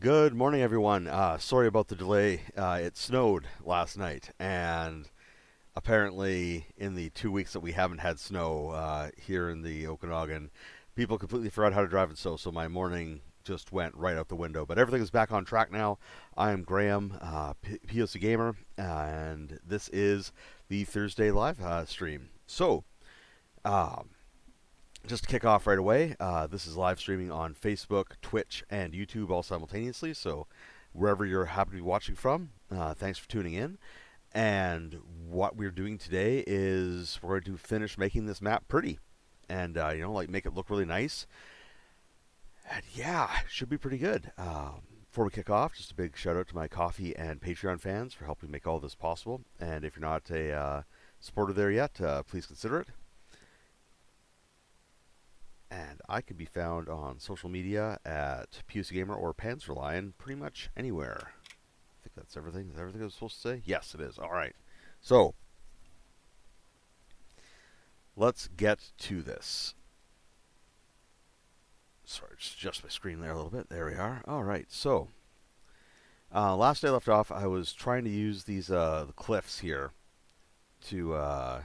Good morning, everyone. Sorry about the delay. It snowed last night, and apparently, in the 2 weeks that we haven't had snow here in the Okanagan, people completely forgot how to drive in snow. So my morning just went right out the window. But everything is back on track now. I am Graham, POC Gamer, and this is the Thursday live stream. Um, just to kick off right away, this is live streaming on Facebook, Twitch, and YouTube all simultaneously. So wherever you're happy to be watching from, thanks for tuning in. And what we're doing today is we're going to finish making this map pretty, and like make it look really nice. And yeah, should be pretty good. Before we kick off, just a big shout out to my coffee and Patreon fans for helping make all this possible. And if you're not a supporter there yet, please consider it. And I can be found on social media at POC Gamer or Panzerlion pretty much anywhere. I think that's everything. Is that everything I was supposed to say? Yes, it is. All right. So, let's get to this. Sorry, just adjust my screen there a little bit. There we are. All right. So, last day I left off, I was trying to use these the cliffs here to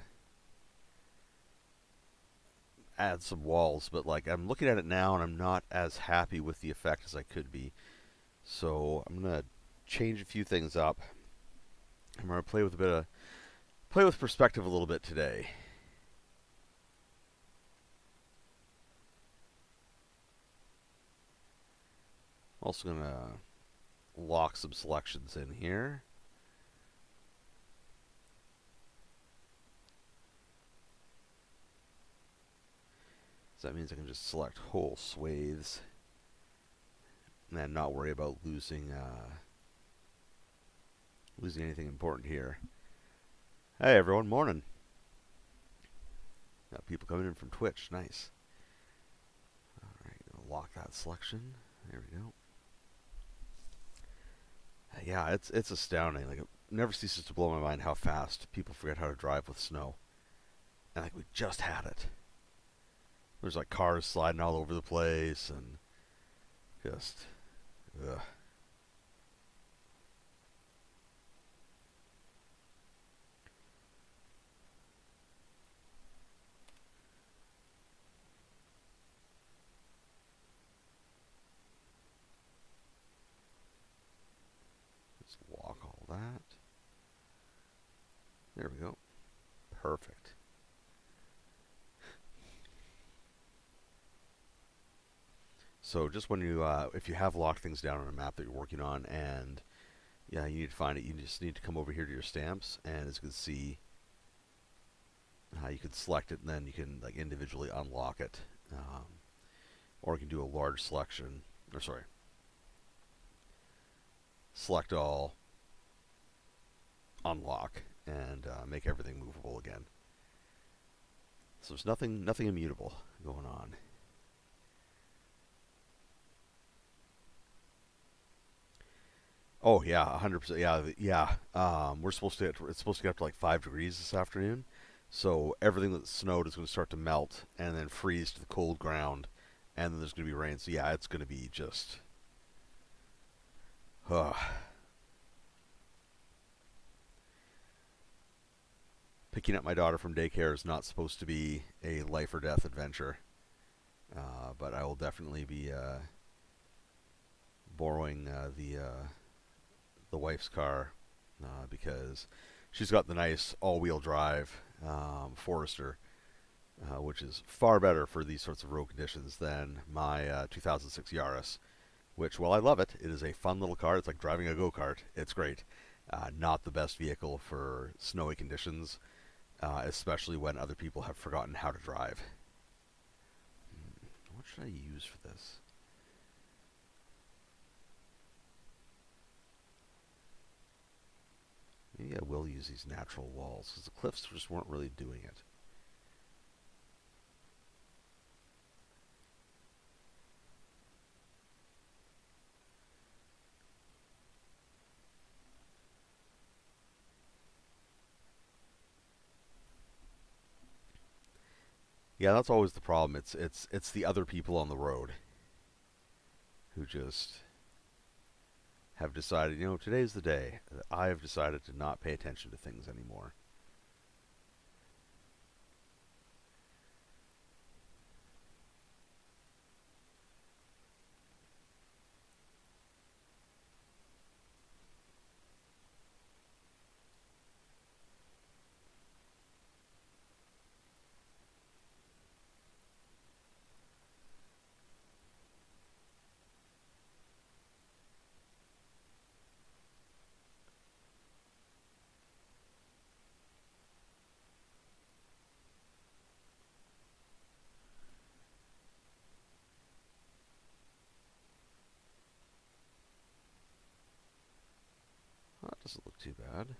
add some walls, but like I'm looking at it now and I'm not as happy with the effect as I could be. So I'm gonna change a few things up. I'm gonna play with perspective a little bit today. I'm also gonna lock some selections in here. So that means I can just select whole swathes and then not worry about losing anything important here. Hey everyone, morning. Got people coming in from Twitch, nice. Alright, lock that selection. There we go. Yeah, it's astounding. Like, it never ceases to blow my mind how fast people forget how to drive with snow. And like we just had it. There's like cars sliding all over the place and just, ugh. Just lock all that. There we go. Perfect. So just when you, if you have locked things down on a map that you're working on, and yeah, you need to find it, you just need to come over here to your stamps, and as you can see, you can select it, and then you can like individually unlock it, or you can do a large selection. Or sorry, select all, unlock, and make everything movable again. So there's nothing immutable going on. Oh yeah, 100%. Yeah, yeah. We're supposed to it's supposed to get up to like 5 degrees this afternoon. So everything that snowed is going to start to melt and then freeze to the cold ground, and then there's going to be rain. So yeah, it's going to be just, uh, picking up my daughter from daycare is not supposed to be a life or death adventure. But I will definitely be borrowing the wife's car because she's got the nice all-wheel drive Forester, which is far better for these sorts of road conditions than my 2006 Yaris. Which, while I love it, it is a fun little car. It's like driving a go-kart. It's great. Not the best vehicle for snowy conditions, especially when other people have forgotten how to drive. What should I use for this? Maybe I will use these natural walls, because the cliffs just weren't really doing it. Yeah, that's always the problem. It's the other people on the road who just have decided, today's the day that I have decided to not pay attention to things anymore. Well, that doesn't look too bad.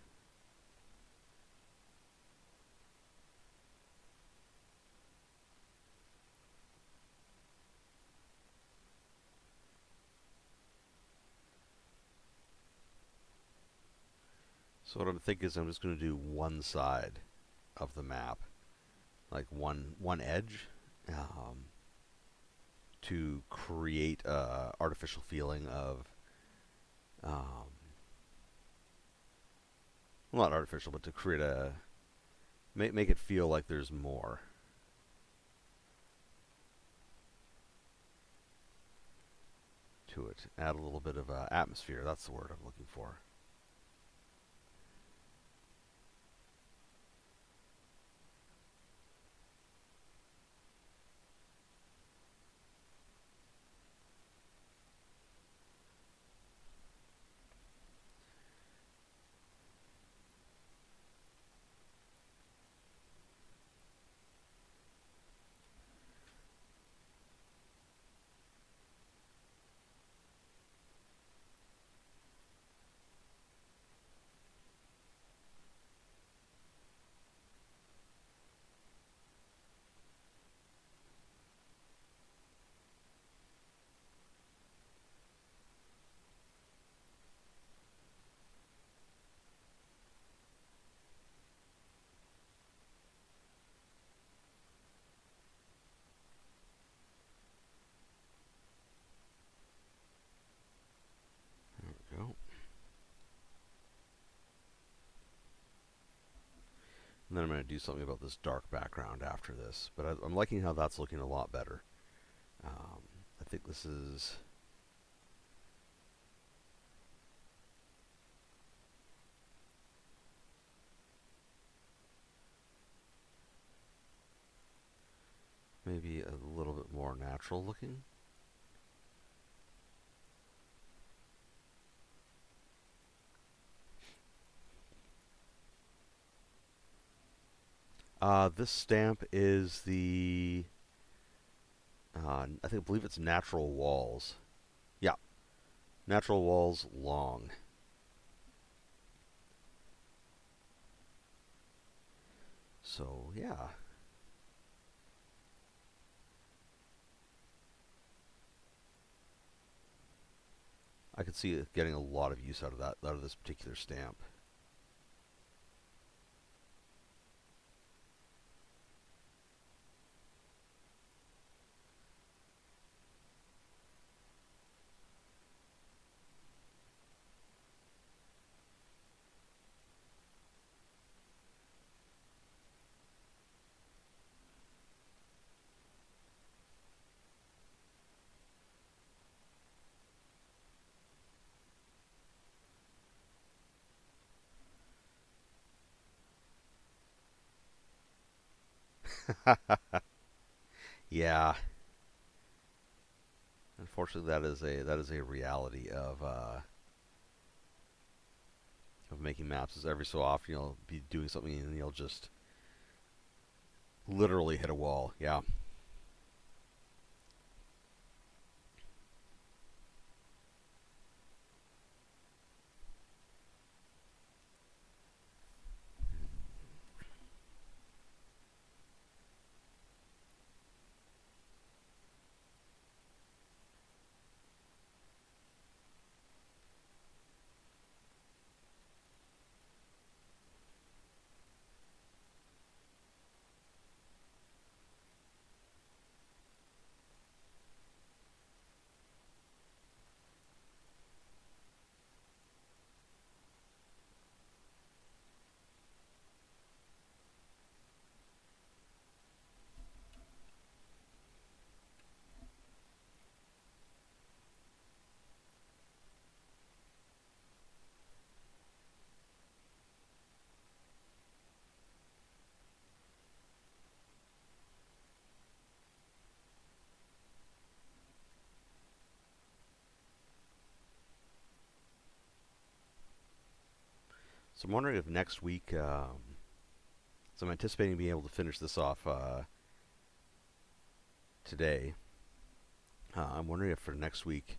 So what I'm thinking is I'm just going to do one side of the map, like one edge, um, to create a artificial feeling of, um, well, not artificial, but to create make it feel like there's more to it. Add a little bit of atmosphere. That's the word I'm looking for. There we go. And then I'm going to do something about this dark background after this. But I'm liking how that's looking a lot better. Um, I think this is maybe a little bit more natural looking. This stamp is the I believe it's Natural Walls. Yeah, Natural Walls Long. So yeah, I could see it getting a lot of use out of this particular stamp. Yeah, unfortunately, that is a reality of making maps. Is every so often you'll be doing something and you'll just literally hit a wall. Yeah. So I'm wondering if next week. So I'm anticipating being able to finish this off today. I'm wondering if for next week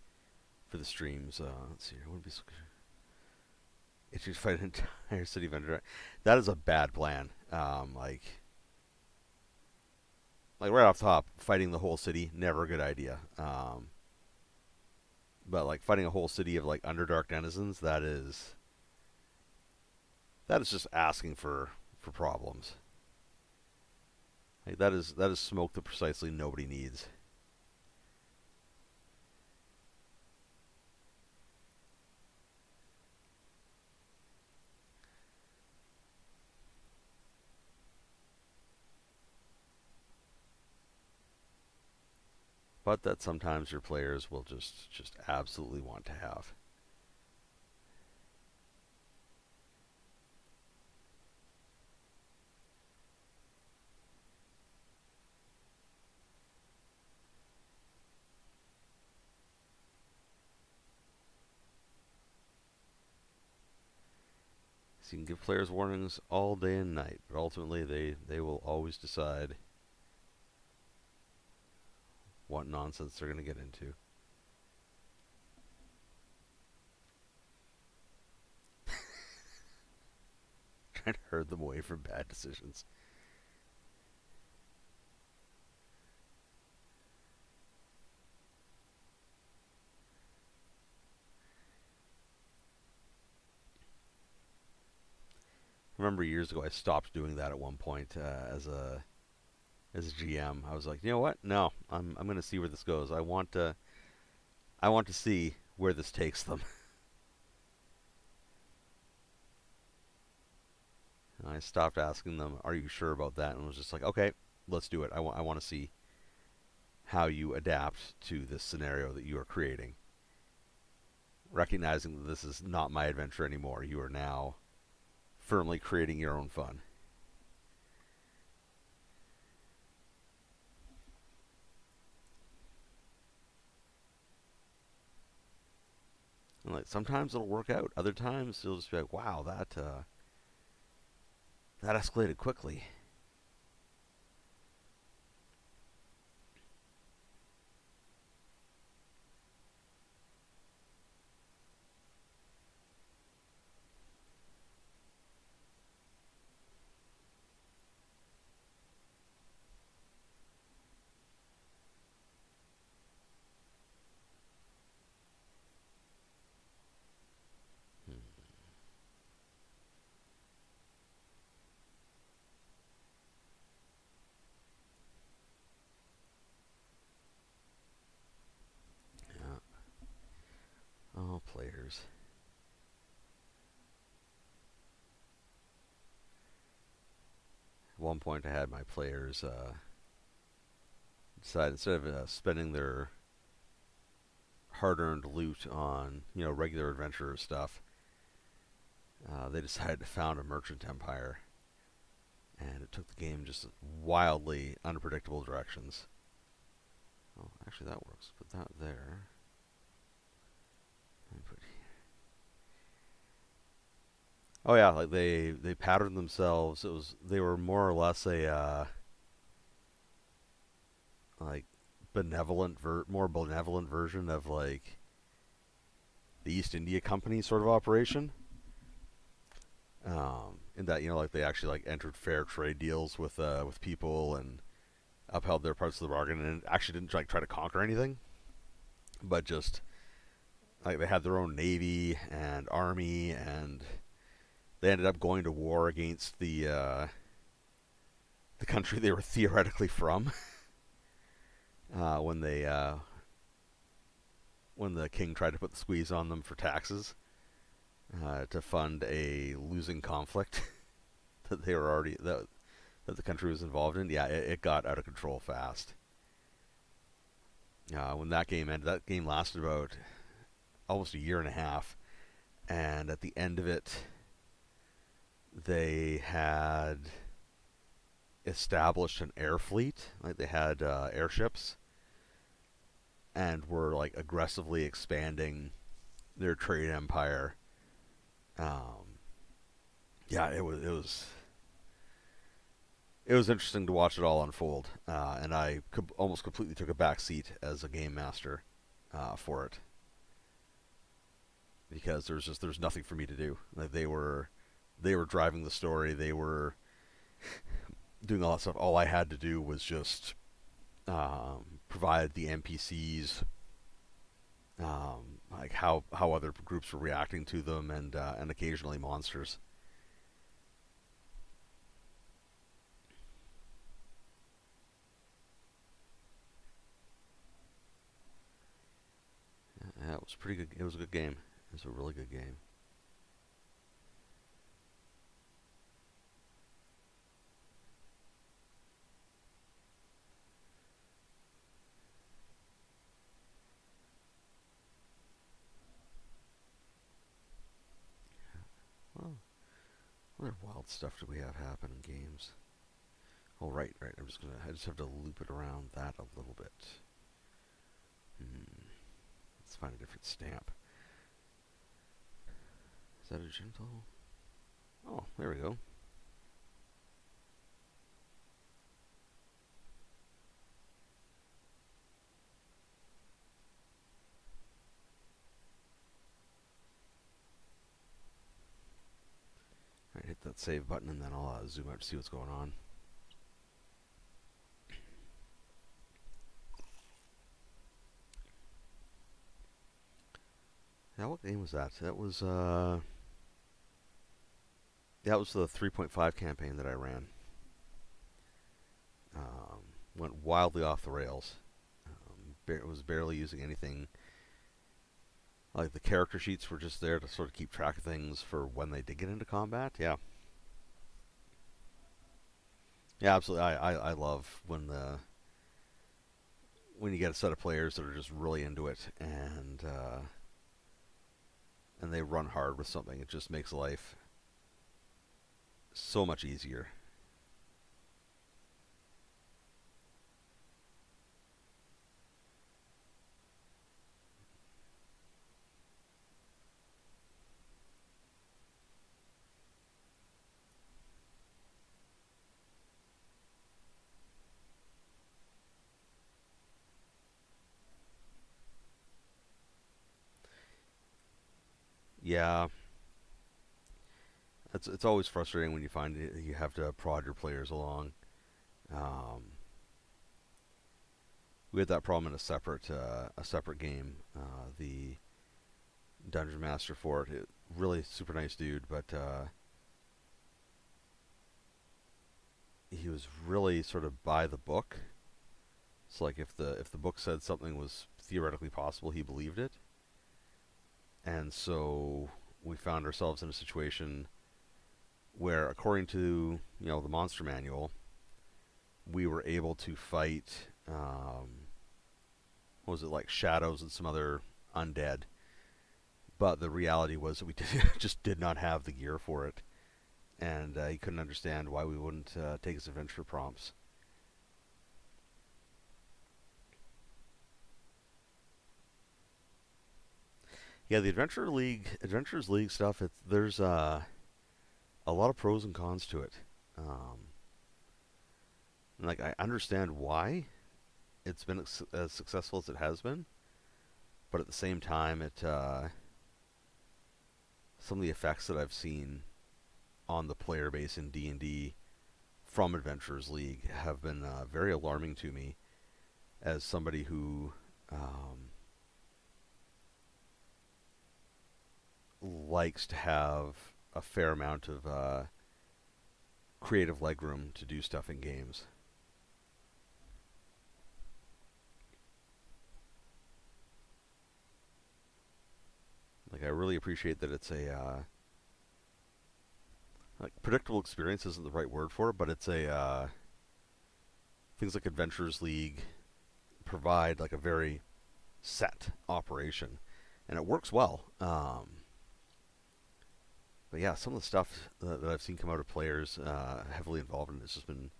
for the streams. Let's see. I wouldn't be. If you fight an entire city vendor, that is a bad plan. Like right off the top, fighting the whole city, never a good idea. But like fighting a whole city of like Underdark denizens, that is just asking for problems. Like that is smoke that precisely nobody needs. But that sometimes your players will just absolutely want to have. So you can give players warnings all day and night, but ultimately they will always decide what nonsense they're going to get into. Trying to herd them away from bad decisions. I remember years ago I stopped doing that at one point as a GM. I was like, you know what? No, I'm going to see where this goes. I want to see where this takes them. And I stopped asking them, "Are you sure about that?" And was just like, "Okay, let's do it. I want to see how you adapt to this scenario that you are creating, recognizing that this is not my adventure anymore. You are now firmly creating your own fun." And like sometimes it'll work out, other times you'll just be like, "Wow, that escalated quickly." Hmm. Yeah. Oh, players. At one point, I had my players decide instead of spending their hard-earned loot on regular adventure stuff, they decided to found a merchant empire, and it took the game just wildly unpredictable directions. Oh, actually, that works. Put that there. And put. Oh yeah, like they patterned themselves. They were more or less a like more benevolent version of like the East India Company sort of operation. In that like they actually like entered fair trade deals with people and upheld their parts of the bargain, and actually didn't like try to conquer anything, but just like they had their own navy and army, and they ended up going to war against the country they were theoretically from when they when the king tried to put the squeeze on them for taxes to fund a losing conflict that they were already that the country was involved in. Yeah, it got out of control fast. When that game ended, that game lasted about almost a year and a half, and at the end of it, they had established an air fleet. Like they had airships, and were like aggressively expanding their trade empire. Um, Yeah, it was interesting to watch it all unfold, and I almost completely took a back seat as a game master for it because there's nothing for me to do. Like they were driving the story, they were doing all that stuff. All I had to do was just provide the NPCs, like how other groups were reacting to them, and occasionally monsters. Yeah, it was pretty good. It was a good game. It was a really good game. Well, what other wild stuff do we have happen in games? Oh, right, right. I just have to loop it around that a little bit. Hmm. Let's find a different stamp. Is that a gentle? Oh, there we go. All right, hit that save button, and then I'll zoom out to see what's going on. Yeah, what game was that? That was the 3.5 campaign that I ran. Went wildly off the rails. Was barely using anything. Like the character sheets were just there to sort of keep track of things for when they did get into combat. Yeah, yeah, absolutely. I love when you get a set of players that are just really into it and they run hard with something. It just makes life so much easier. Yeah, it's always frustrating when you find you have to prod your players along. Um, we had that problem in a separate game. The dungeon master for really super nice dude, but he was really sort of by the book. So like if the book said something was theoretically possible, he believed it. And so we found ourselves in a situation where, according to the monster manual, we were able to fight. What was it, like shadows and some other undead? But the reality was that we just did not have the gear for it, and he couldn't understand why we wouldn't take his adventure prompts. Yeah, the Adventurers League stuff. There's a lot of pros and cons to it. And like I understand why it's been as successful as it has been, but at the same time, it some of the effects that I've seen on the player base in D&D from Adventurers League have been very alarming to me as somebody who likes to have a fair amount of creative legroom to do stuff in games. Like I really appreciate that it's a like predictable experience isn't the right word for it, but it's a things like Adventurers League provide like a very set operation, and it works well. But yeah, some of the stuff that I've seen come out of players heavily involved in it has just been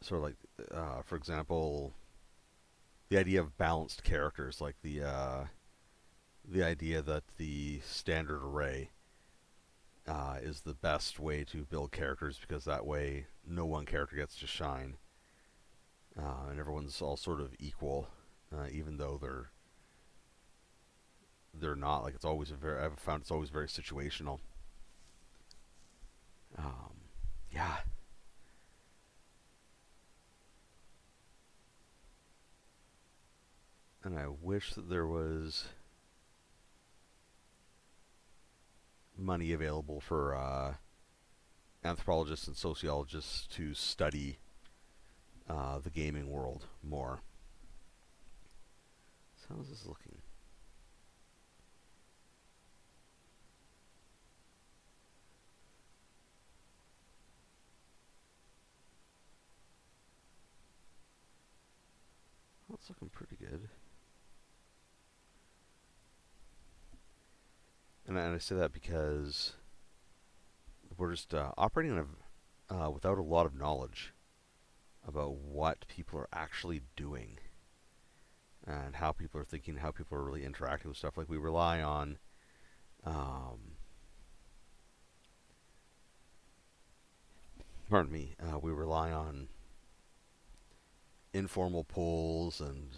sort of like, for example, the idea of balanced characters, like the idea that the standard array is the best way to build characters, because that way no one character gets to shine, and everyone's all sort of equal, even though they're not. Like, it's always a very I've found it's always very situational. Yeah, and I wish that there was money available for anthropologists and sociologists to study the gaming world more. So how's this looking? Well, it's looking pretty good. And I say that because we're just operating without a lot of knowledge about what people are actually doing and how people are thinking, how people are really interacting with stuff. Like, we rely on, pardon me, we rely on informal polls and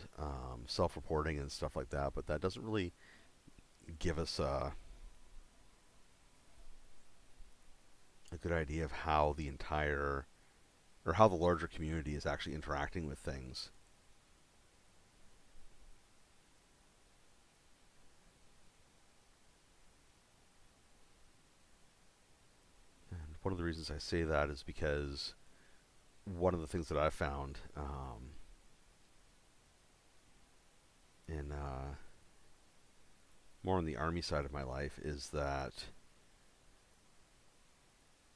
self-reporting and stuff like that, but that doesn't really give us a good idea of how the entire, or how the larger community is actually interacting with things. And one of the reasons I say that is because one of the things that I've found in more on the army side of my life is that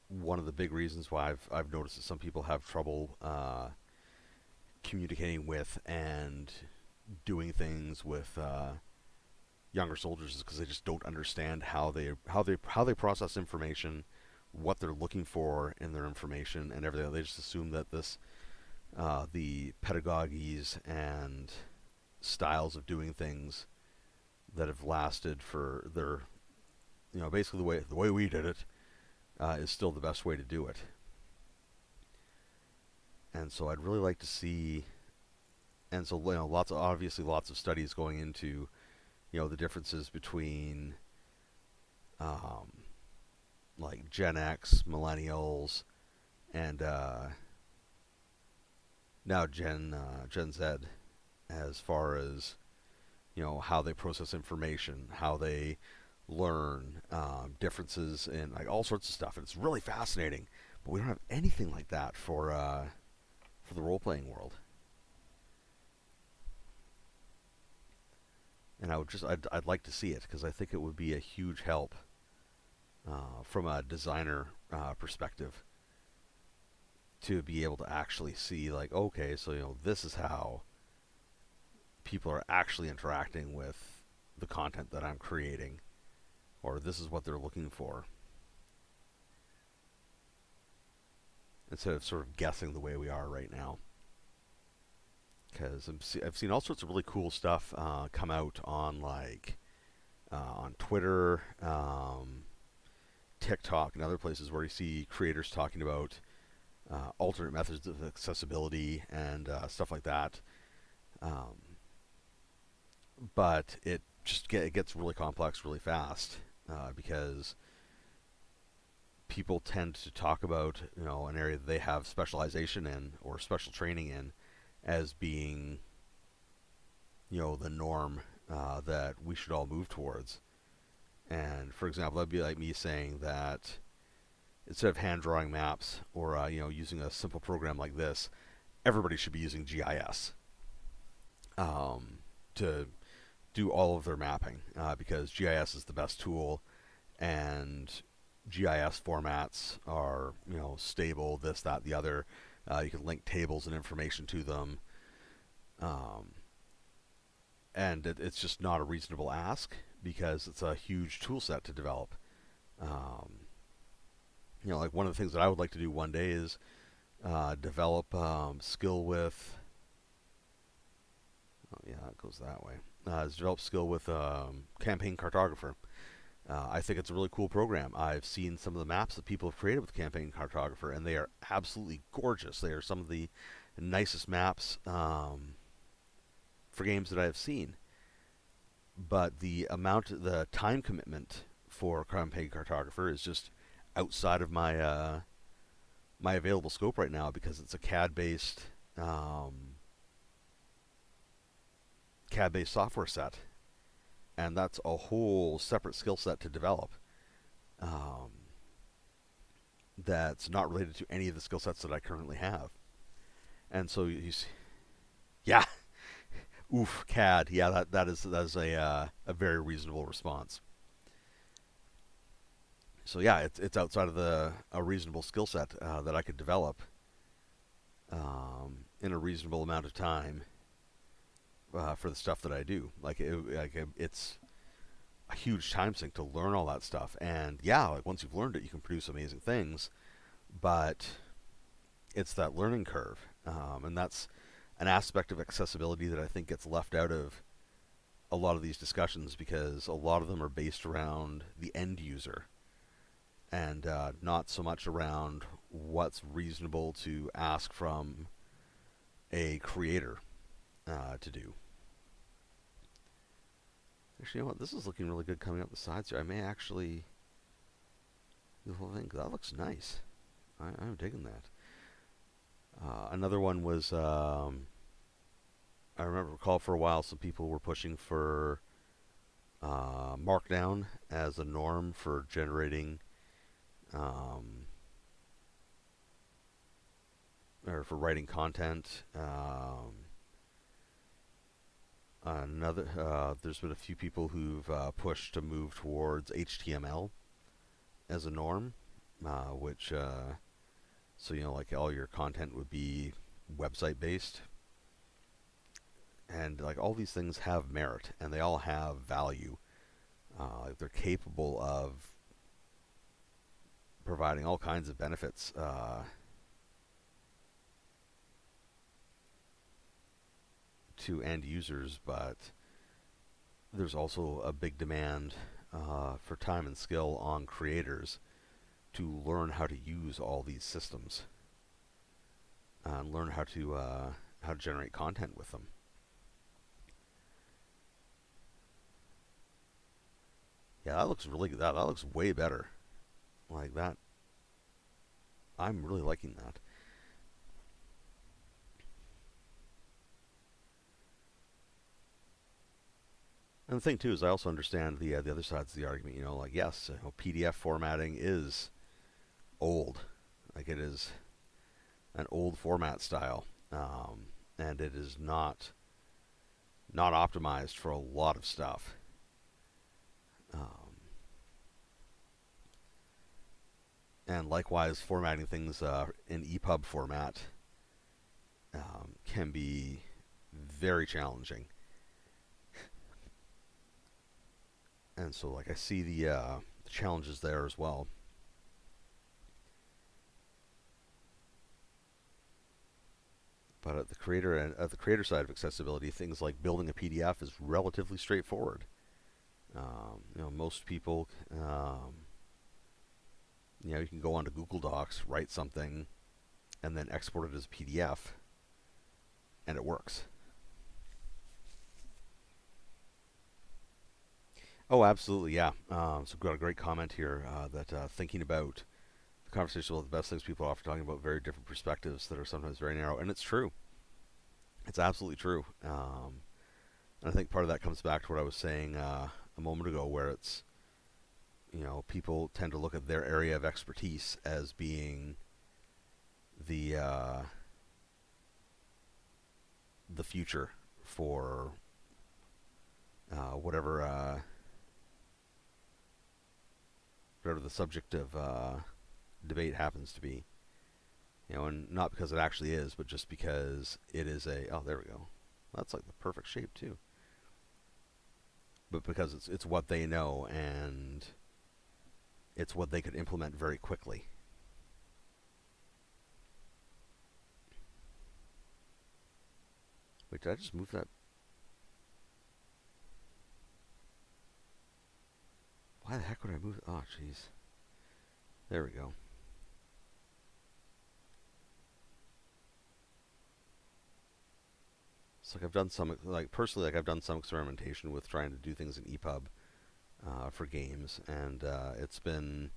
one of the big reasons why I've noticed that some people have trouble communicating with and doing things with younger soldiers is because they just don't understand how they process information, what they're looking for in their information, and everything. They just assume that this the pedagogies and styles of doing things that have lasted for their, basically the way we did it is still the best way to do it. And so I'd really like to see, and so lots of studies going into the differences between um, like Gen X, millennials, and now Gen Z, as far as how they process information, how they learn, differences in like all sorts of stuff. And it's really fascinating, but we don't have anything like that for the role playing world. And I'd like to see it because I think it would be a huge help from a designer perspective to be able to actually see, like, okay, so this is how people are actually interacting with the content that I'm creating, or this is what they're looking for, instead of sort of guessing the way we are right now. Because I've seen all sorts of really cool stuff come out on, like, on Twitter, TikTok, and other places where you see creators talking about alternate methods of accessibility and stuff like that. Um, but it gets really complex really fast because people tend to talk about an area that they have specialization in or special training in as being the norm that we should all move towards. And for example, that'd be like me saying that instead of hand drawing maps or using a simple program like this, everybody should be using GIS to do all of their mapping because GIS is the best tool, and GIS formats are stable, this, that, the other. You can link tables and information to them, um, and it's just not a reasonable ask because it's a huge tool set to develop. Um, like one of the things that I would like to do one day is develop skill with. Oh yeah, it goes that way. Is develop skill with campaign cartographer, I think it's a really cool program. I've seen some of the maps that people have created with Campaign Cartographer, and they are absolutely gorgeous. They are some of the nicest maps for games that I have seen. But the time commitment for Campaign Cartographer is just outside of my available scope right now because it's a um, CAD based software set, and that's a whole separate skill set to develop. Um, that's not related to any of the skill sets that I currently have. And so yeah, oof, CAD, yeah, that is a very reasonable response. So yeah, it's outside of the a reasonable skill set that I could develop in a reasonable amount of time for the stuff that I do. It's a huge time sink to learn all that stuff. And yeah, like once you've learned it, you can produce amazing things. But it's that learning curve, and that's an aspect of accessibility that I think gets left out of a lot of these discussions because a lot of them are based around the end user and not so much around what's reasonable to ask from a creator to do. Actually, you know what? This is looking really good coming up the sides here. I may actually do the whole thing. That looks nice. I'm digging that. Another one was I remember recall for a while some people were pushing for Markdown as a norm for generating um, or for writing content. There's been a few people who've pushed to move towards HTML as a norm, which so like all your content would be website based, and like all these things have merit and they all have value. They're capable of providing all kinds of benefits to end users, but there's also a big demand for time and skill on creators to learn how to use all these systems and learn how to generate content with them. Yeah, that looks really good. That looks way better. Like that, I'm really liking that. And the thing too is, I also understand the other sides of the argument. Like yes, PDF formatting is old, like it is an old format style, and it is not optimized for a lot of stuff. Um, and likewise, formatting things in EPUB format can be very challenging. And so, like, I see the challenges there as well. But at the creator side of accessibility, things like building a PDF is relatively straightforward. Most people, you can go onto Google Docs, write something, and then export it as a PDF, and it works. Oh, absolutely, yeah. So, got a great comment here that thinking about the conversation about the best things people are often talking about very different perspectives that are sometimes very narrow, and it's true. It's absolutely true. And I think part of that comes back to what I was saying a moment ago, where it's people tend to look at their area of expertise as being the uh, the future for whatever the subject of debate happens to be. And not because it actually is, but just because it is oh, there we go. That's like the perfect shape too. But because it's what they know and it's what they could implement very quickly. Wait, did I just move that? Why the heck would I move? Oh, jeez. There we go. So like I've done some like personally like I've done some experimentation with trying to do things in EPUB for games, and it's been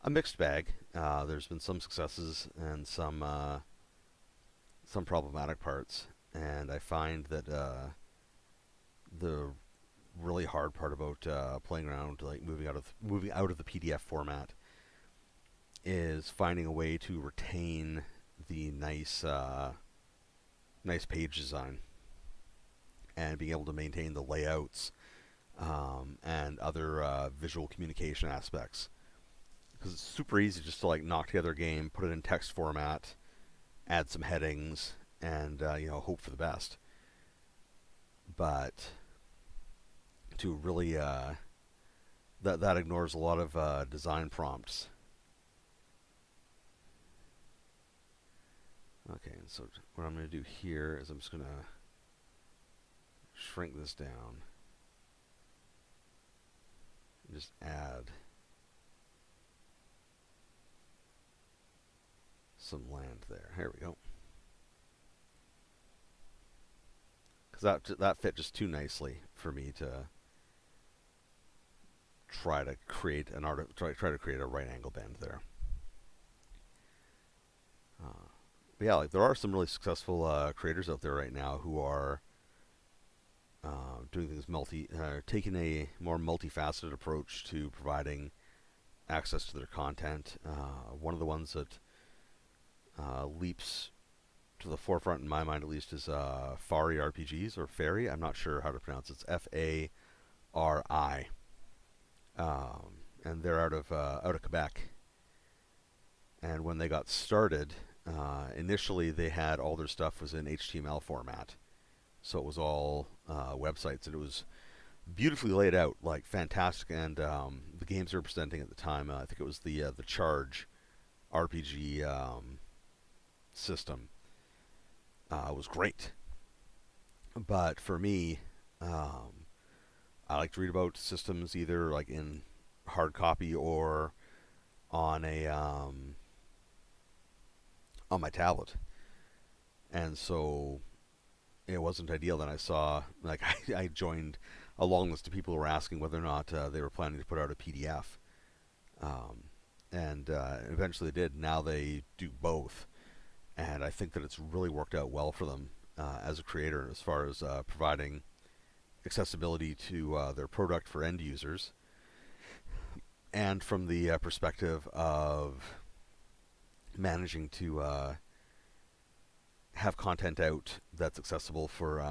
a mixed bag. There's been some successes and some problematic parts, and I find that the really hard part about playing around, like moving out of the PDF format, is finding a way to retain the nice page design and being able to maintain the layouts and other visual communication aspects. Because it's super easy just to like knock together a game, put it in text format, add some headings, and hope for the best. But to really that ignores a lot of design prompts. Okay, so what I'm going to do here is I'm just going to shrink this down and just add some land there. Here we go. Because that fit just too nicely for me to try to create try to create a right angle bend there. But yeah, like there are some really successful creators out there right now who are doing things taking a more multifaceted approach to providing access to their content. One of the ones that leaps to the forefront in my mind, at least, is Fari RPGs or Fairy. I'm not sure how to pronounce it. It's Fari, and they're out of Quebec. And when they got started, initially they had all their stuff was in HTML format, so it was all websites, and it was beautifully laid out, like fantastic. And the games they were presenting at the time, I think it was the Charge RPG system, was great. But for me, I like to read about systems either like in hard copy or on a on my tablet, and so it wasn't ideal. Then I saw like I joined a long list of people who were asking whether or not they were planning to put out a PDF, and eventually they did. Now they do both, and I think that it's really worked out well for them as a creator as far as providing accessibility to their product for end users, and from the perspective of managing to have content out that's accessible for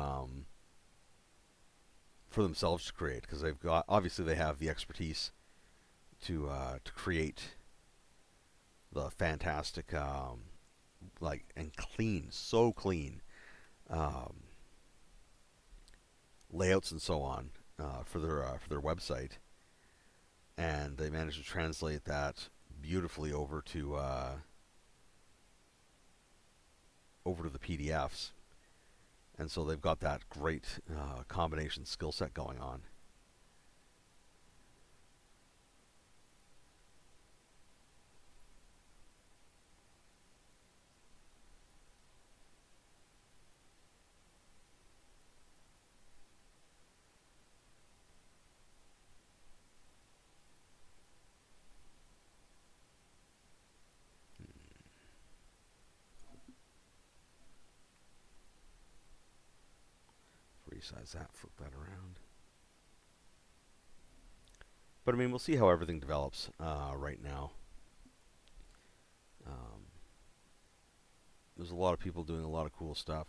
themselves to create, because they've got obviously they have the expertise to create the fantastic like and clean, so clean layouts and so on for their website, and they managed to translate that beautifully over to the PDFs, and so they've got that great combination skill set going on. Resize that, flip that around. But I mean, we'll see how everything develops right now. There's a lot of people doing a lot of cool stuff.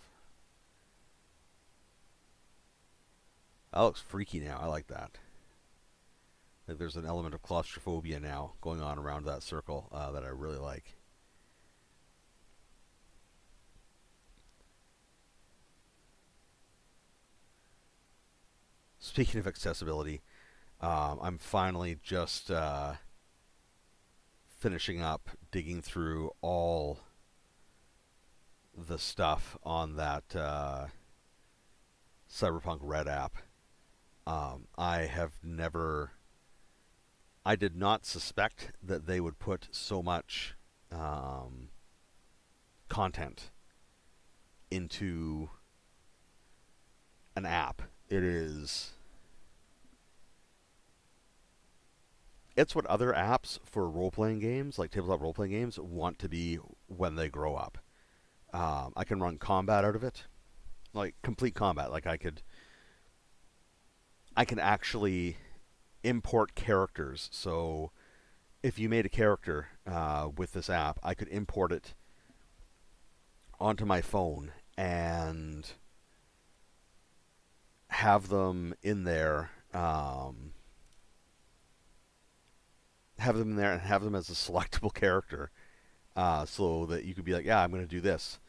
That looks freaky now. I like that. Like there's an element of claustrophobia now going on around that circle that I really like. Speaking of accessibility, I'm finally just finishing up digging through all the stuff on that Cyberpunk Red app. I have never I did not suspect that they would put so much um, content into an app. It's what other apps for role playing games, like tabletop role playing games, want to be when they grow up. I can run combat out of it, like complete combat. Like I can actually import characters. So if you made a character with this app, I could import it onto my phone and have them in there. Have them in there and have them as a selectable character, so that you could be like, yeah, I'm going to do this,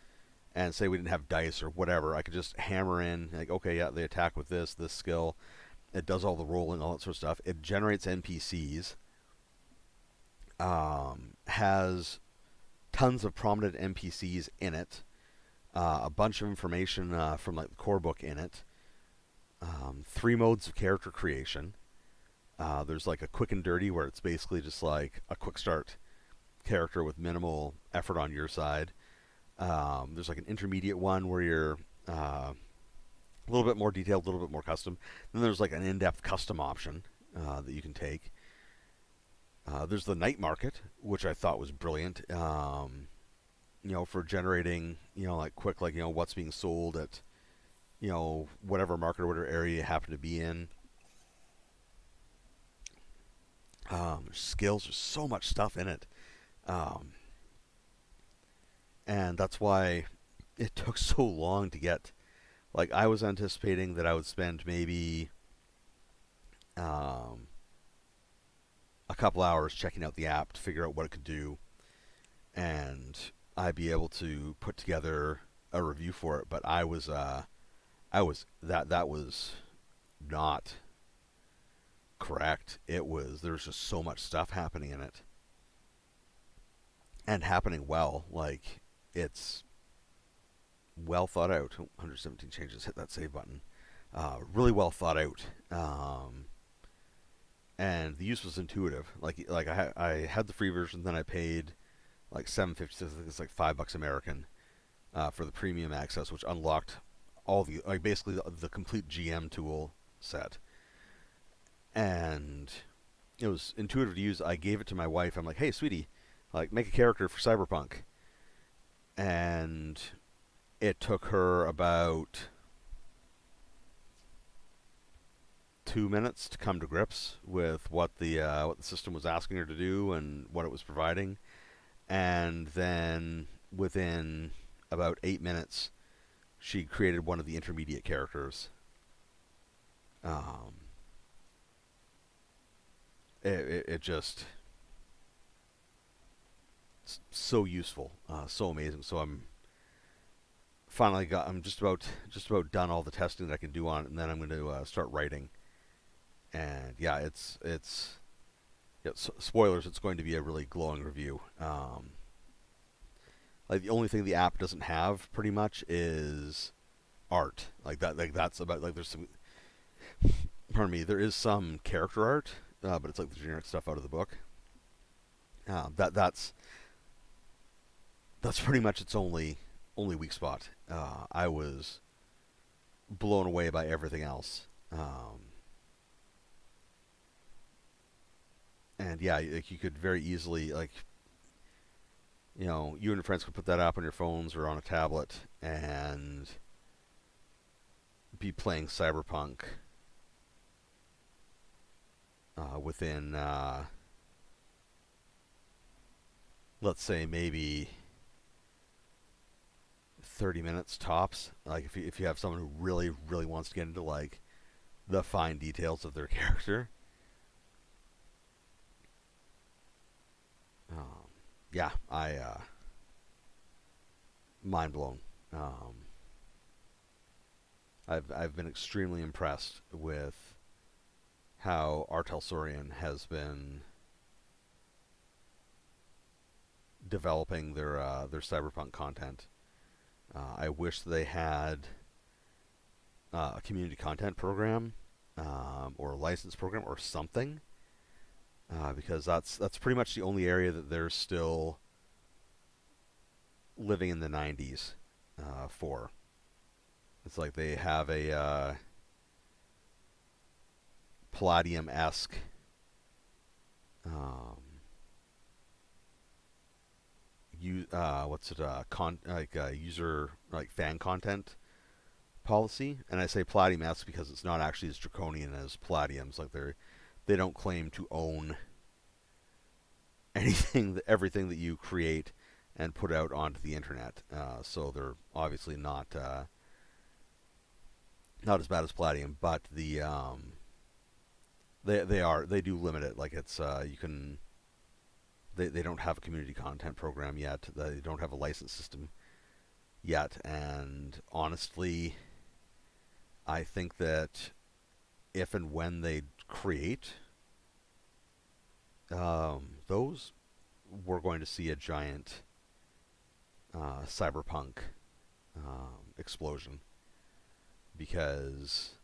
and say we didn't have dice or whatever. I could just hammer in like, okay, yeah, they attack with this skill. It does all the rolling, all that sort of stuff. It generates NPCs. Has tons of prominent NPCs in it. A bunch of information from like the core book in it. Three modes of character creation. There's like a quick and dirty where it's basically just like a quick start character with minimal effort on your side. There's like an intermediate one where you're a little bit more detailed, a little bit more custom. Then there's like an in-depth custom option that you can take. There's the night market, which I thought was brilliant. For generating, like quick, like what's being sold at, whatever market or whatever area you happen to be in. There's skills. There's so much stuff in it, um, and that's why it took so long to get. Like I was anticipating that I would spend maybe um, a couple hours checking out the app to figure out what it could do, and I'd be able to put together a review for it. But that was not correct. There was just so much stuff happening in it, and happening well. Like it's well thought out. 117 changes. Hit that save button. Really well thought out. And the use was intuitive. Like I had the free version, then I paid like $7.50. I think it's like $5 American for the premium access, which unlocked all the like basically the complete GM tool set. And it was intuitive to use. I gave it to my wife. I'm like, hey, sweetie, like make a character for Cyberpunk, and it took her about 2 minutes to come to grips with what the system was asking her to do and what it was providing, and then within about 8 minutes, she created one of the intermediate characters. Um, it just so useful, so amazing. So I'm just about done all the testing that I can do on it, and then I'm going to start writing. And yeah, spoilers. It's going to be a really glowing review. Like the only thing the app doesn't have, pretty much, is art. Like that. Like that's about like there's some. Pardon me. There is some character art, but it's like the generic stuff out of the book. That's pretty much its only weak spot. I was blown away by everything else. And yeah, like you could very easily you and your friends could put that app on your phones or on a tablet and be playing Cyberpunk within, let's say, maybe 30 minutes tops. Like if you have someone who really really wants to get into like the fine details of their character. Um, yeah, I mind blown. Um, I've been extremely impressed with how Artel Sorian has been developing their cyberpunk content. I wish they had a community content program, or a license program or something, because that's pretty much the only area that they're still living in the 90s for. It's like they have a Palladium-esque um, user like fan content policy, and I say Palladium-esque because it's not actually as draconian as Palladium's. Like they don't claim to own everything that you create and put out onto the internet. So they're obviously not as bad as Palladium, but they do limit it. Like it's you can they don't have a community content program yet. They don't have a license system yet, and honestly, I think that if and when they create those, we're going to see a giant cyberpunk explosion because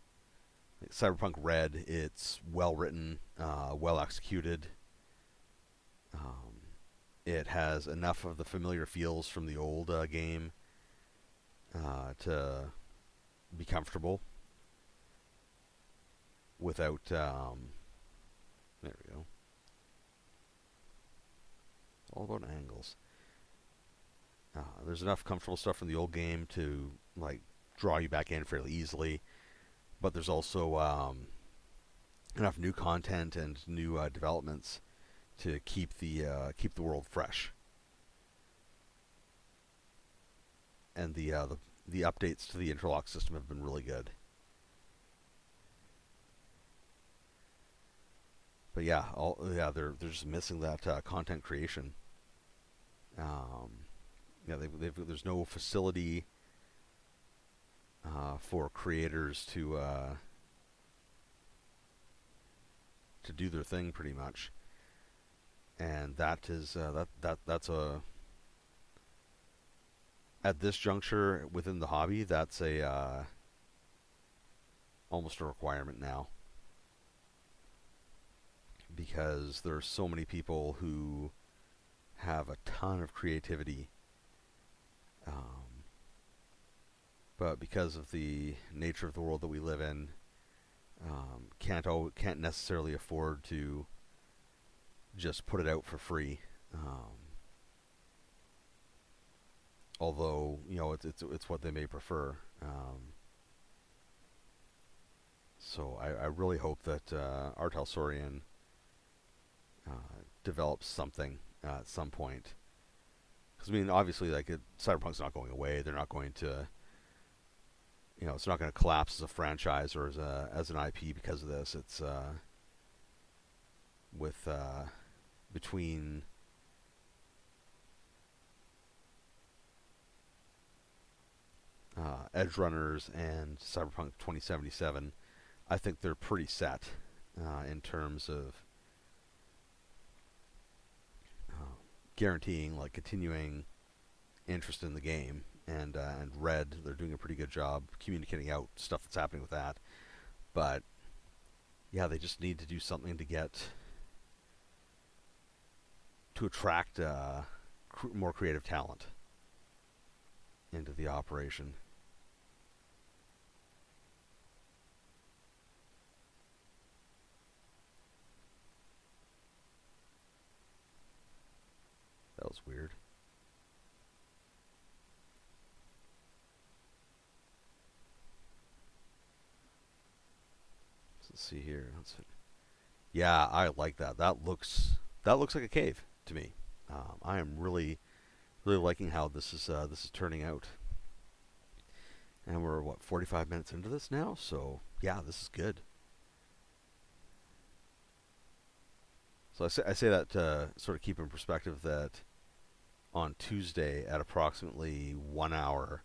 like, Cyberpunk Red, it's well written, well executed. Um, it has enough of the familiar feels from the old game to be comfortable without. There we go. It's all about angles. There's enough comfortable stuff from the old game to like draw you back in fairly easily, but there's also enough new content and new developments to keep the world fresh. And the updates to the interlock system have been really good. But they're just missing that content creation. Um, there's no facility for creators to do their thing pretty much, and that is that's a at this juncture within the hobby that's a almost a requirement now because there's so many people who have a ton of creativity, um, but because of the nature of the world that we live in, can't necessarily afford to just put it out for free. Although it's what they may prefer. So I really hope that Art Sorian develops something at some point. Because I mean, obviously, Cyberpunk's not going away. They're not going to, it's not going to collapse as a franchise or as an IP because of this. It's with between Edge Runners and Cyberpunk 2077, I think they're pretty set in terms of guaranteeing like continuing interest in the game. And Red, they're doing a pretty good job communicating out stuff that's happening with that. But yeah, they just need to do something to attract more creative talent into the operation. That was weird. Let's see here. Yeah, I like that. That looks like a cave to me. I am really liking how this is turning out. And we're 45 minutes into this now, so yeah, this is good. So I say that to sort of keep in perspective that on Tuesday at approximately 1 hour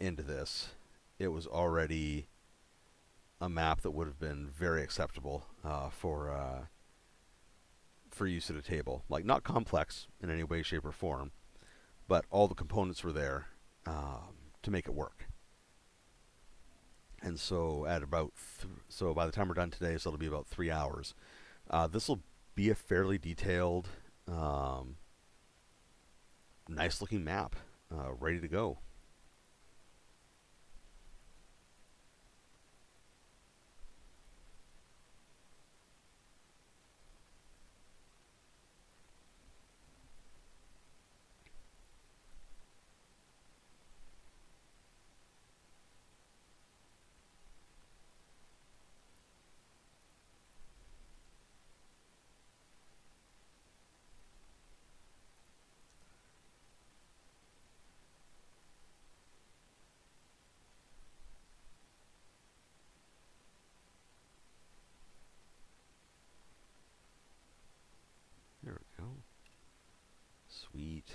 into this, it was already a map that would have been very acceptable for use at a table. Like not complex in any way, shape, or form, but all the components were there to make it work. And so at about so by the time we're done today, so it'll be about 3 hours. This will be a fairly detailed, um, nice looking map, ready to go. There we go. Sweet.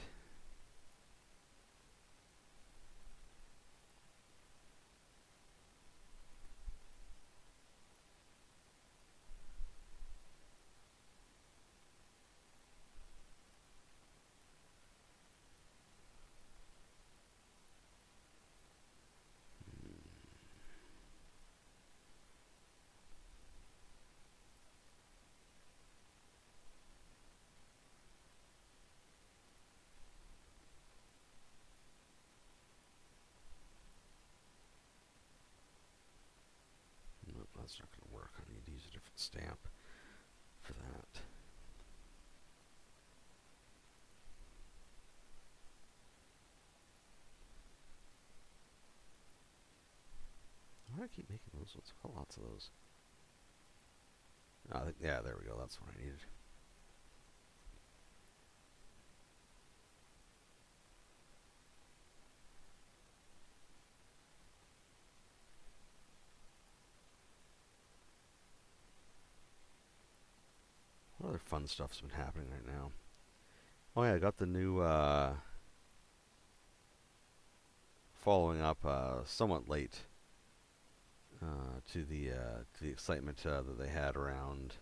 No, that's not going to work. I need to use a different stamp for that. Why do I keep making those ones? I've got lots of those. Yeah, there we go. That's what I needed. What other fun stuff's been happening right now? Oh yeah, I got the new following up somewhat late to the excitement that they had around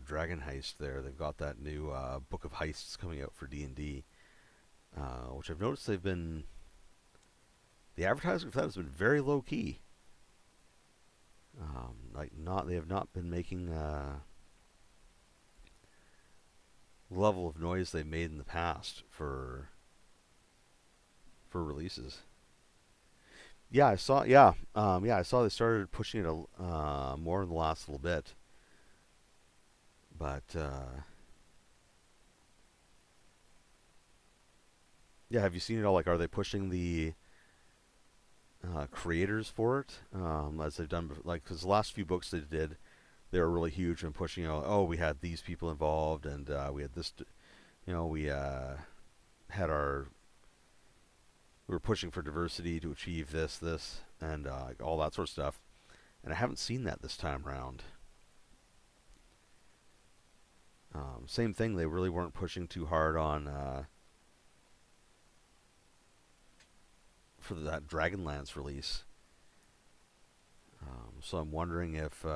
Dragon Heist. There, they've got that new book of heists coming out for D&D, which I've noticed they've been the advertising for that has been very low key. They have not been making level of noise they made in the past for releases. Yeah, I saw. Yeah, I saw they started pushing it more in the last little bit. But yeah, have you seen it all? Like, are they pushing the creators for it as they've done? Like, because the last few books they did, they were really huge and pushing. Oh, we had these people involved, and we had this. We had our. We were pushing for diversity to achieve this, and all that sort of stuff. And I haven't seen that this time around. Same thing. They really weren't pushing too hard on for that Dragonlance release. So I'm wondering if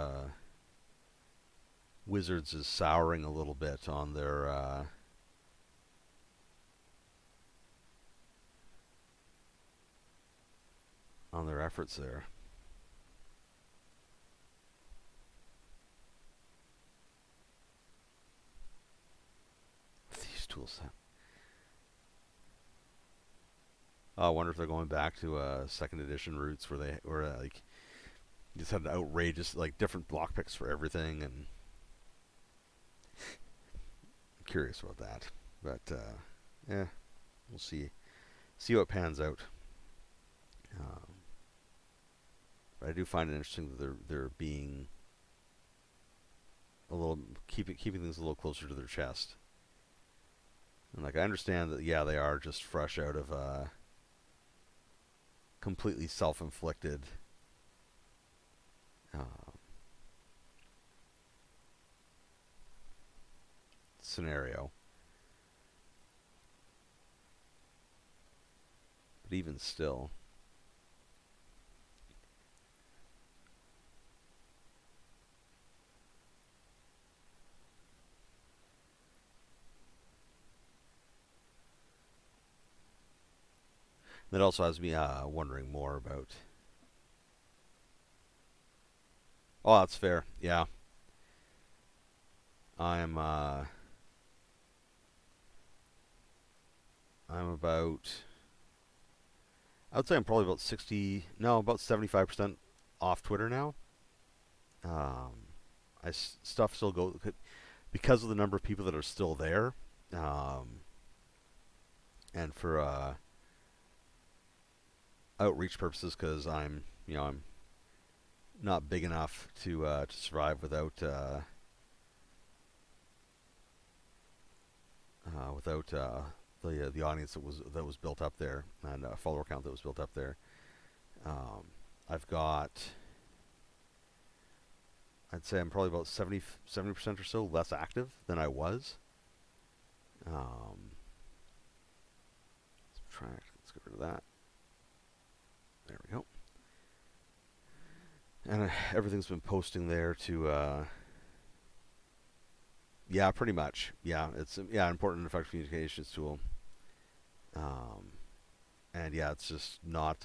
Wizards is souring a little bit on their efforts there. These tools. I wonder if they're going back to second edition roots where they were like just had outrageous like different block picks for everything, and I'm curious about that. But yeah, we'll see how it pans out. Um, but I do find it interesting that they're being a little keeping things a little closer to their chest. And like I understand that yeah they are just fresh out of completely self-inflicted uh, scenario. But even still, that also has me wondering more about Oh, that's fair. Yeah, I'm I'm about I would say I'm probably about 60, no, about 75% off Twitter now. Um, stuff still go because of the number of people that are still there, um, and for outreach purposes, because I'm not big enough to survive without the audience that was built up there and follower count that was built up there. Um, I've got I'd say I'm probably about 70% or so less active than I was. Um, let's get rid of that. There we go. And everything's been posting there to, yeah, pretty much. Yeah, it's an important and effective communications tool. Um, and yeah, it's just not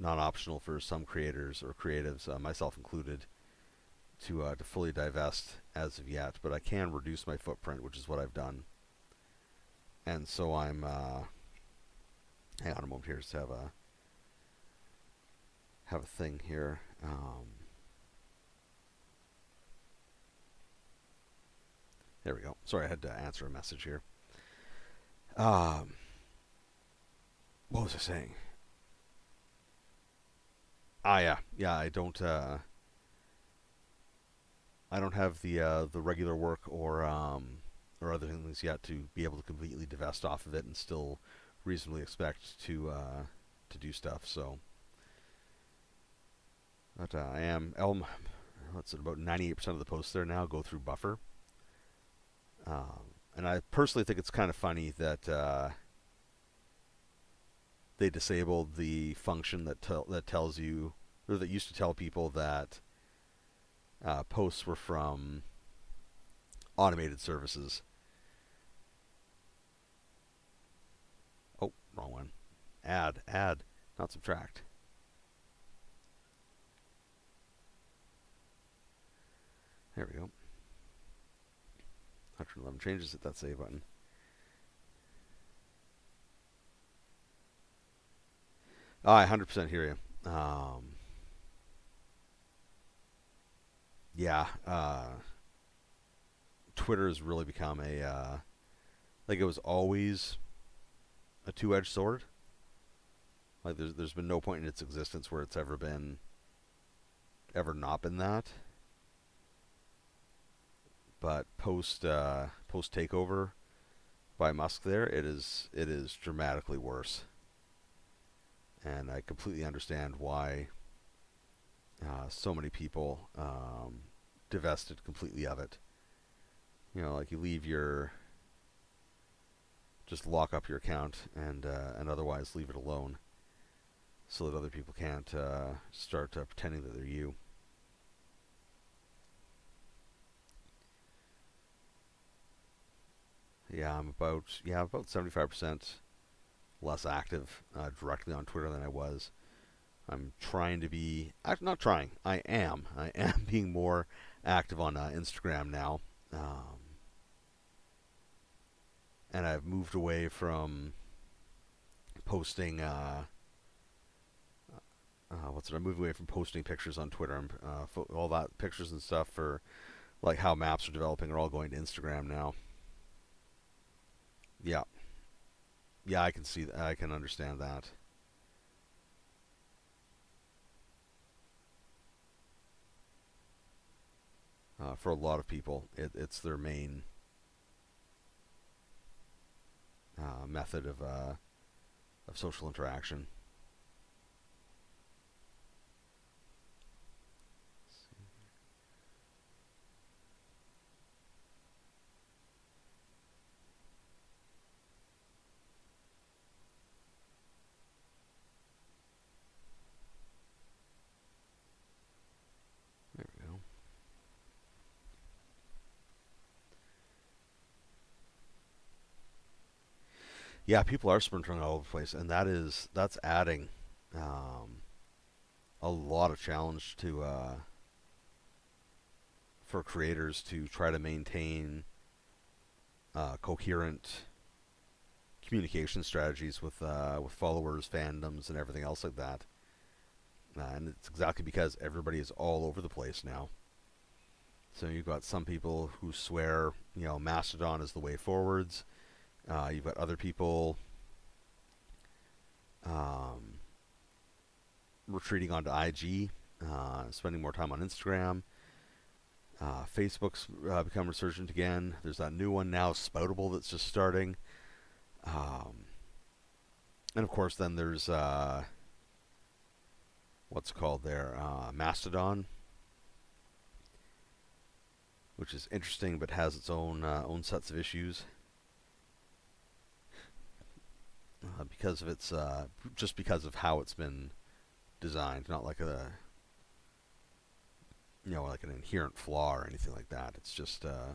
optional for some creators or creatives, myself included, to fully divest as of yet. But I can reduce my footprint, which is what I've done. And so I'm hang on a moment here, just have a thing here. There we go. Sorry, I had to answer a message here. Um, what was I saying? Yeah. I don't have the regular work or other things yet to be able to completely divest off of it and still reasonably expect to do stuff. So, but I am. What's it? About 98% of the posts there now go through Buffer. And I personally think it's kind of funny that they disabled the function that tells you, or that used to tell people that posts were from automated services. Oh, wrong one. Add, not subtract. There we go. 111 changes, hit that save button. I 100% hear you. Yeah, Twitter has really become like it was always a two-edged sword. Like there's been no point in its existence where it's ever not been that. But post takeover by Musk, there it is dramatically worse, and I completely understand why so many people divested completely of it. Like you leave your just lock up your account and otherwise leave it alone, so that other people can't start pretending that they're you. I'm about 75% less active directly on Twitter than I was. I'm trying to be not trying. I am being more active on Instagram now, and I've moved away from posting. What's it? I moved away from posting pictures on Twitter. All that pictures and stuff for like how maps are developing are all going to Instagram now. Yeah, yeah, I can see that. I can understand that. For a lot of people, it's their main method of social interaction. There we go. Yeah, people are splintering all over the place, and that's adding um, a lot of challenge to for creators to try to maintain coherent communication strategies with followers, fandoms, and everything else like that. And it's exactly because everybody is all over the place now. So you've got some people who swear, Mastodon is the way forwards. You've got other people um, retreating onto IG, spending more time on Instagram. Facebook's become resurgent again. There's that new one now, Spoutable, that's just starting. Um, and of course, then there's what's it called there, Mastodon, which is interesting but has its own sets of issues because of its just because of how it's been designed, not like a like an inherent flaw or anything like that. It's just yeah.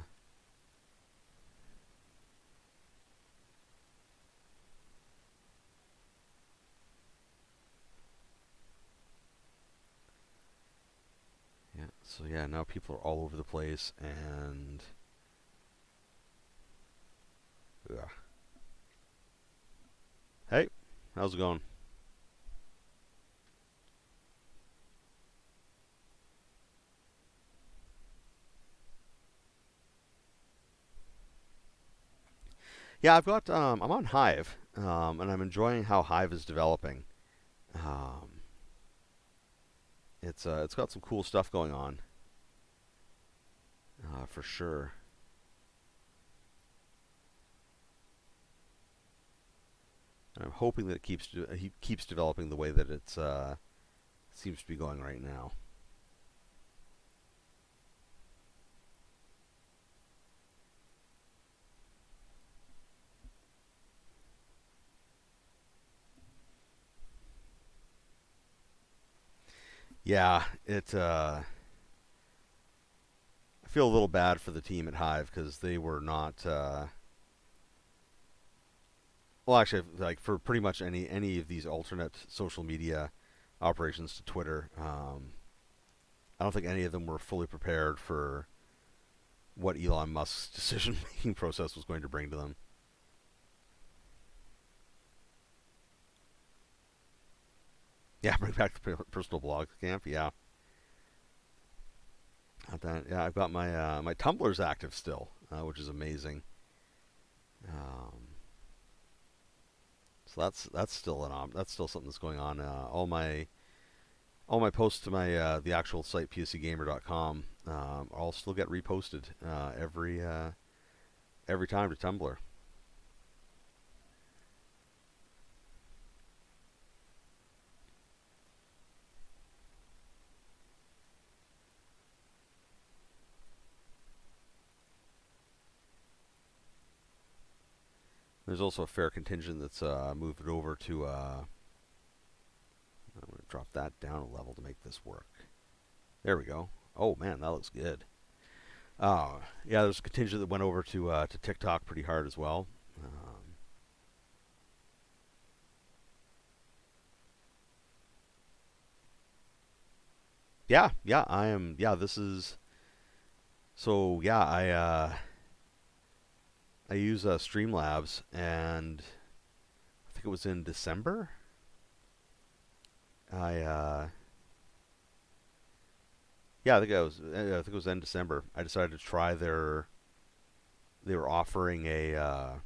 So yeah, now people are all over the place, and yeah. Hey, how's it going? Yeah, I'm on Hive, and I'm enjoying how Hive is developing. Um, it's got some cool stuff going on, for sure. I'm hoping that he keeps developing the way that it's seems to be going right now. Yeah, I feel a little bad for the team at Hive because they were not. Well, actually, like for pretty much any of these alternate social media operations to Twitter, I don't think any of them were fully prepared for what Elon Musk's decision making process was going to bring to them. Yeah, bring back the personal blog camp. Yeah, yeah, I've got my Tumblr's active still, which is amazing. Um, so that's still something that's going on. All my posts to my the actual site pscgamer.com all still get reposted every time to Tumblr. There's also a fair contingent that's moved over to. I'm going to drop that down a level to make this work. There we go. Oh man, that looks good. Yeah, there's a contingent that went over to TikTok pretty hard as well. Yeah, yeah, I am. Yeah, this is. So yeah, I use Streamlabs, and I think it was in December. I Yeah, I think it was in December. I decided to try their. They were offering a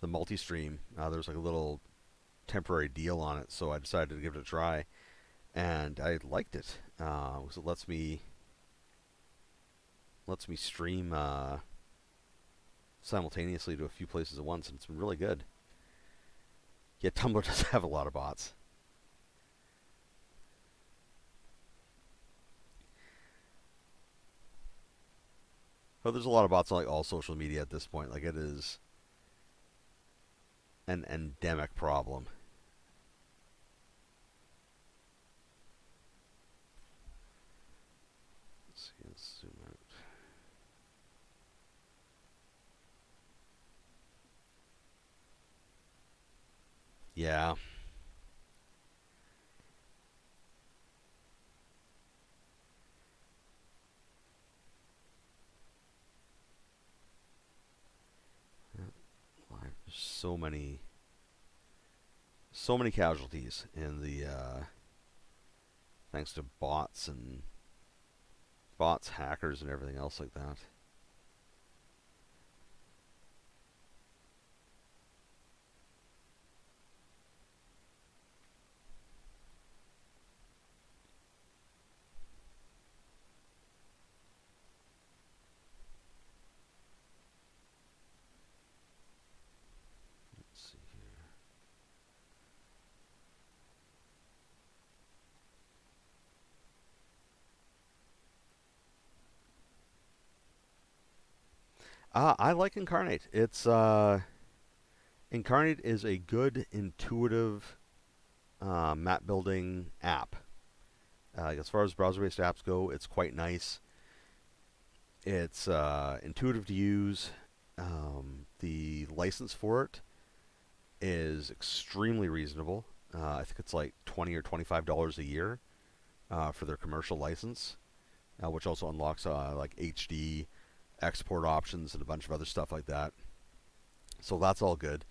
the multi-stream. There was like a little temporary deal on it, so I decided to give it a try, and I liked it because it lets me stream simultaneously to a few places at once, and it's been really good. Yeah, Tumblr does have a lot of bots. But there's a lot of bots on like all social media at this point. Like it is an endemic problem. Let's see, let's zoom out. Yeah, So many, so many casualties in the thanks to bots, hackers, and everything else like that. Let's see here. I like Incarnate. It's Incarnate is a good, intuitive map building app. As far as browser-based apps go, it's quite nice. It's intuitive to use. The license for it is extremely reasonable. I think it's like $20 or $25 a year for their commercial license, which also unlocks like HD export options and a bunch of other stuff like that. So that's all good.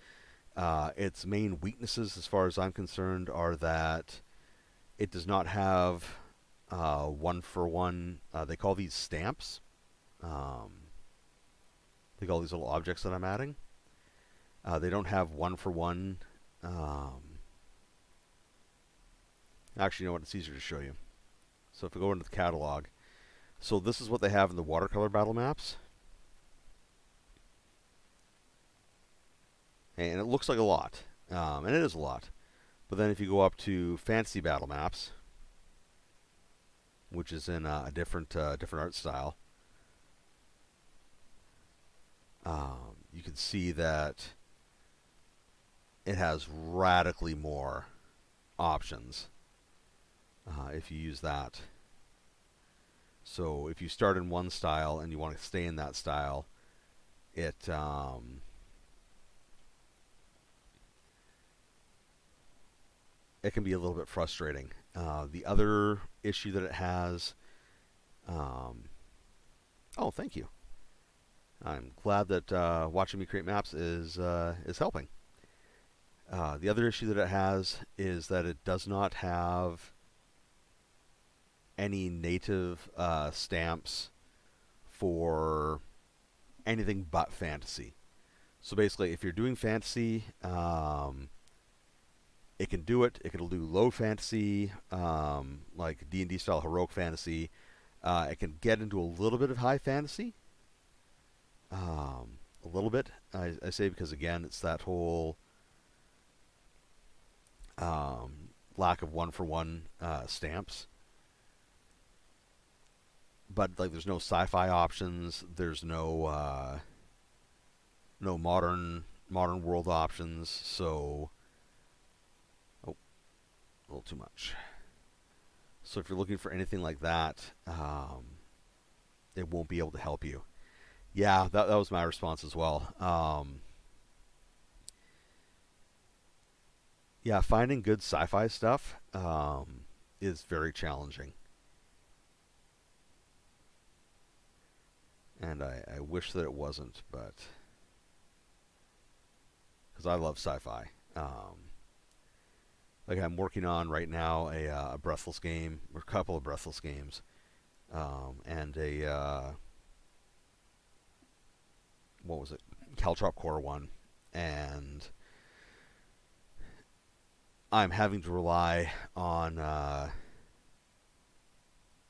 Its main weaknesses, as far as I'm concerned, are that it does not have one for one. They call these stamps. Um, they call these little objects that I'm adding. They don't have one for one. Actually, you know what? It's easier to show you. So if we go into the catalog, so this is what they have in the watercolor battle maps. And it looks like a lot. And it is a lot. But then if you go up to fantasy battle maps, which is in a different art style, you can see that it has radically more options if you use that. So if you start in one style and you want to stay in that style, it it can be a little bit frustrating. The other issue that it has, oh, thank you. I'm glad that watching me create maps is helping. The other issue that it has is that it does not have any native stamps for anything but fantasy. So basically, if you're doing fantasy, it can do it. It can do low fantasy, like D&D style heroic fantasy. It can get into a little bit of high fantasy. A little bit, I say, because again, it's that whole lack of one for one stamps. But like, there's no sci-fi options. There's no modern world options. So, oh, a little too much. So if you're looking for anything like that, it won't be able to help you. Yeah, that was my response as well. Yeah, finding good sci-fi stuff is very challenging, and I wish that it wasn't, but because I love sci-fi. Like I'm working on right now a Breathless game, or a couple of Breathless games, and a what was it, Caltrop Core one, and I'm having to rely on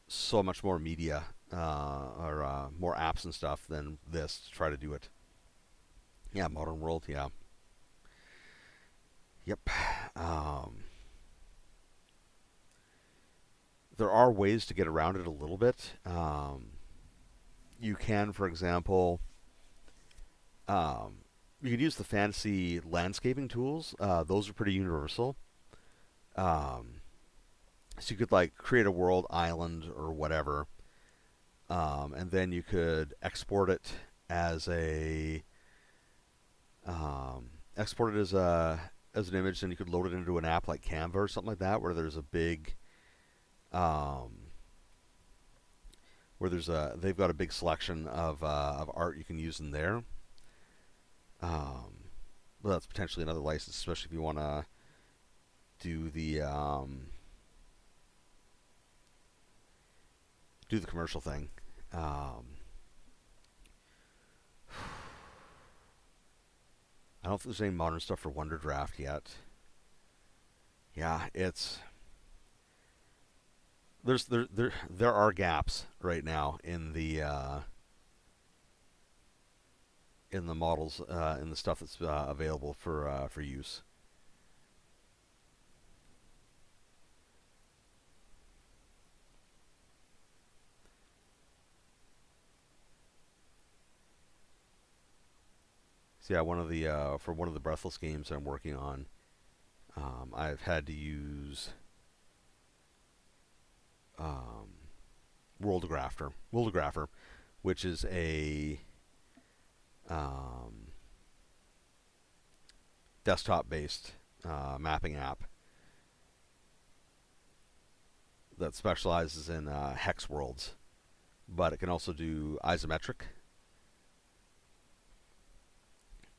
so much more media or more apps and stuff than this to try to do it. Yeah, Modern World. Yeah. Yep. Um, there are ways to get around it a little bit. You can, for example, um, you could use the fantasy landscaping tools. Those are pretty universal. Um, so you could like create a world, island, or whatever, and then you could export it as a export it as an image, and you could load it into an app like Canva or something like that, where there's a big um, where there's a they've got a big selection of art you can use in there. Um, that's potentially another license, especially if you want to do the commercial thing. Um, I don't think there's any modern stuff for Wonder Draft yet. Yeah, it's there are gaps right now in the models in the stuff that's available for use. So yeah, one of the for one of the Breathless games I'm working on, I've had to use um, Worldographer, which is a um, desktop-based mapping app that specializes in hex worlds, but it can also do isometric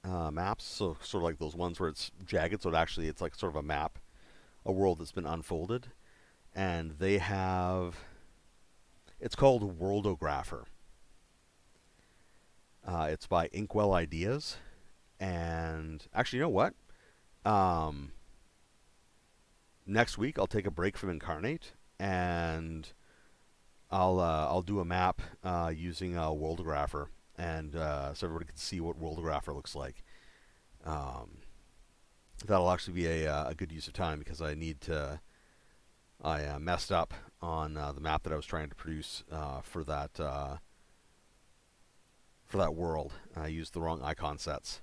maps. So sort of like those ones where it's jagged. So it's like sort of a map, a world that's been unfolded, and they have. It's called Worldographer. It's by Inkwell Ideas, and actually, you know what? Um, Next week I'll take a break from Incarnate, and I'll do a map using Worldographer, and so everybody can see what Worldographer looks like. Um, that'll actually be a good use of time because I messed up on the map that I was trying to produce for that world. I used the wrong icon sets,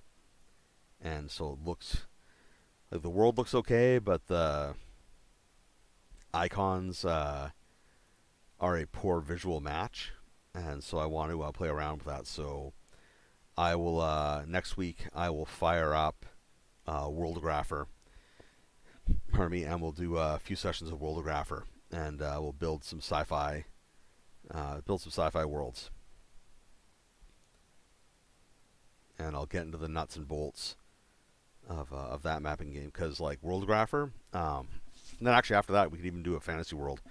and so it looks like the world looks okay, but the icons are a poor visual match, and so I want to play around with that. So I will next week I will fire up Worldographer, pardon me, and we'll do a few sessions of Worldographer, and we'll build some sci-fi worlds, and I'll get into the nuts and bolts of that mapping game because like Worldographer. And then actually after that we could even do a fantasy world.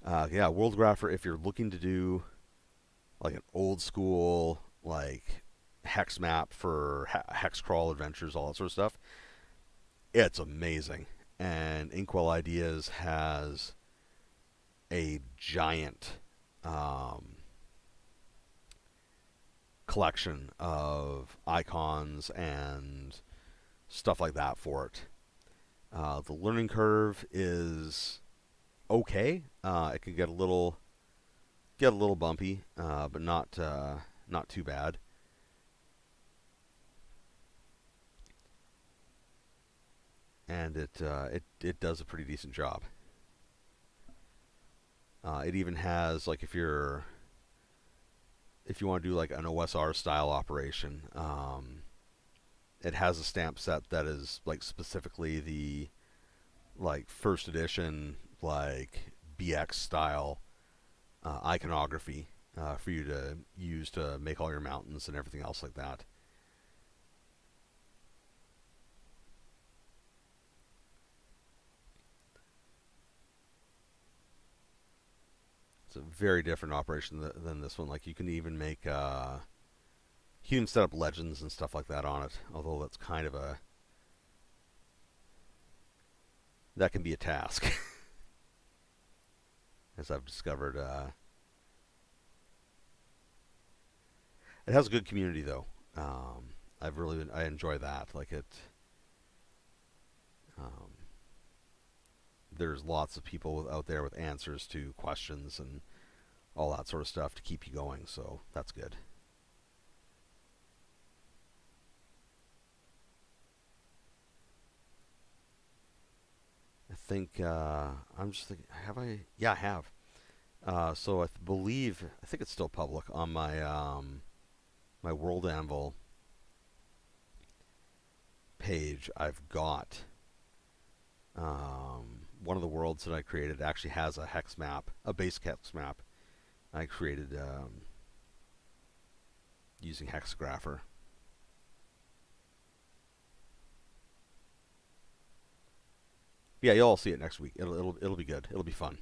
Yeah, Worldographer. If you're looking to do like an old school like hex map for hex crawl adventures, all that sort of stuff, it's amazing. And Inkwell Ideas has a giant collection of icons and stuff like that for it. The learning curve is okay. It can get a little bumpy, but not too bad. And it does a pretty decent job. It even has like if you want to do like an OSR style operation, it has a stamp set that is like specifically the like first edition like BX style iconography for you to use to make all your mountains and everything else like that. It's a very different operation than this one. Like you can even make you can set up legends and stuff like that on it. Although that's kind of a that can be a task, as I've discovered. It has a good community though. I enjoy that. Like it. Um, there's lots of people out there with answers to questions and all that sort of stuff to keep you going. So that's good. I think I'm just thinking. Have I? Yeah, I have. So I think it's still public on my World Anvil page. I've got one of the worlds that I created actually has a hex map, a base hex map. I created using Hexgrapher. Yeah, you'll all see it next week. It'll be good. It'll be fun.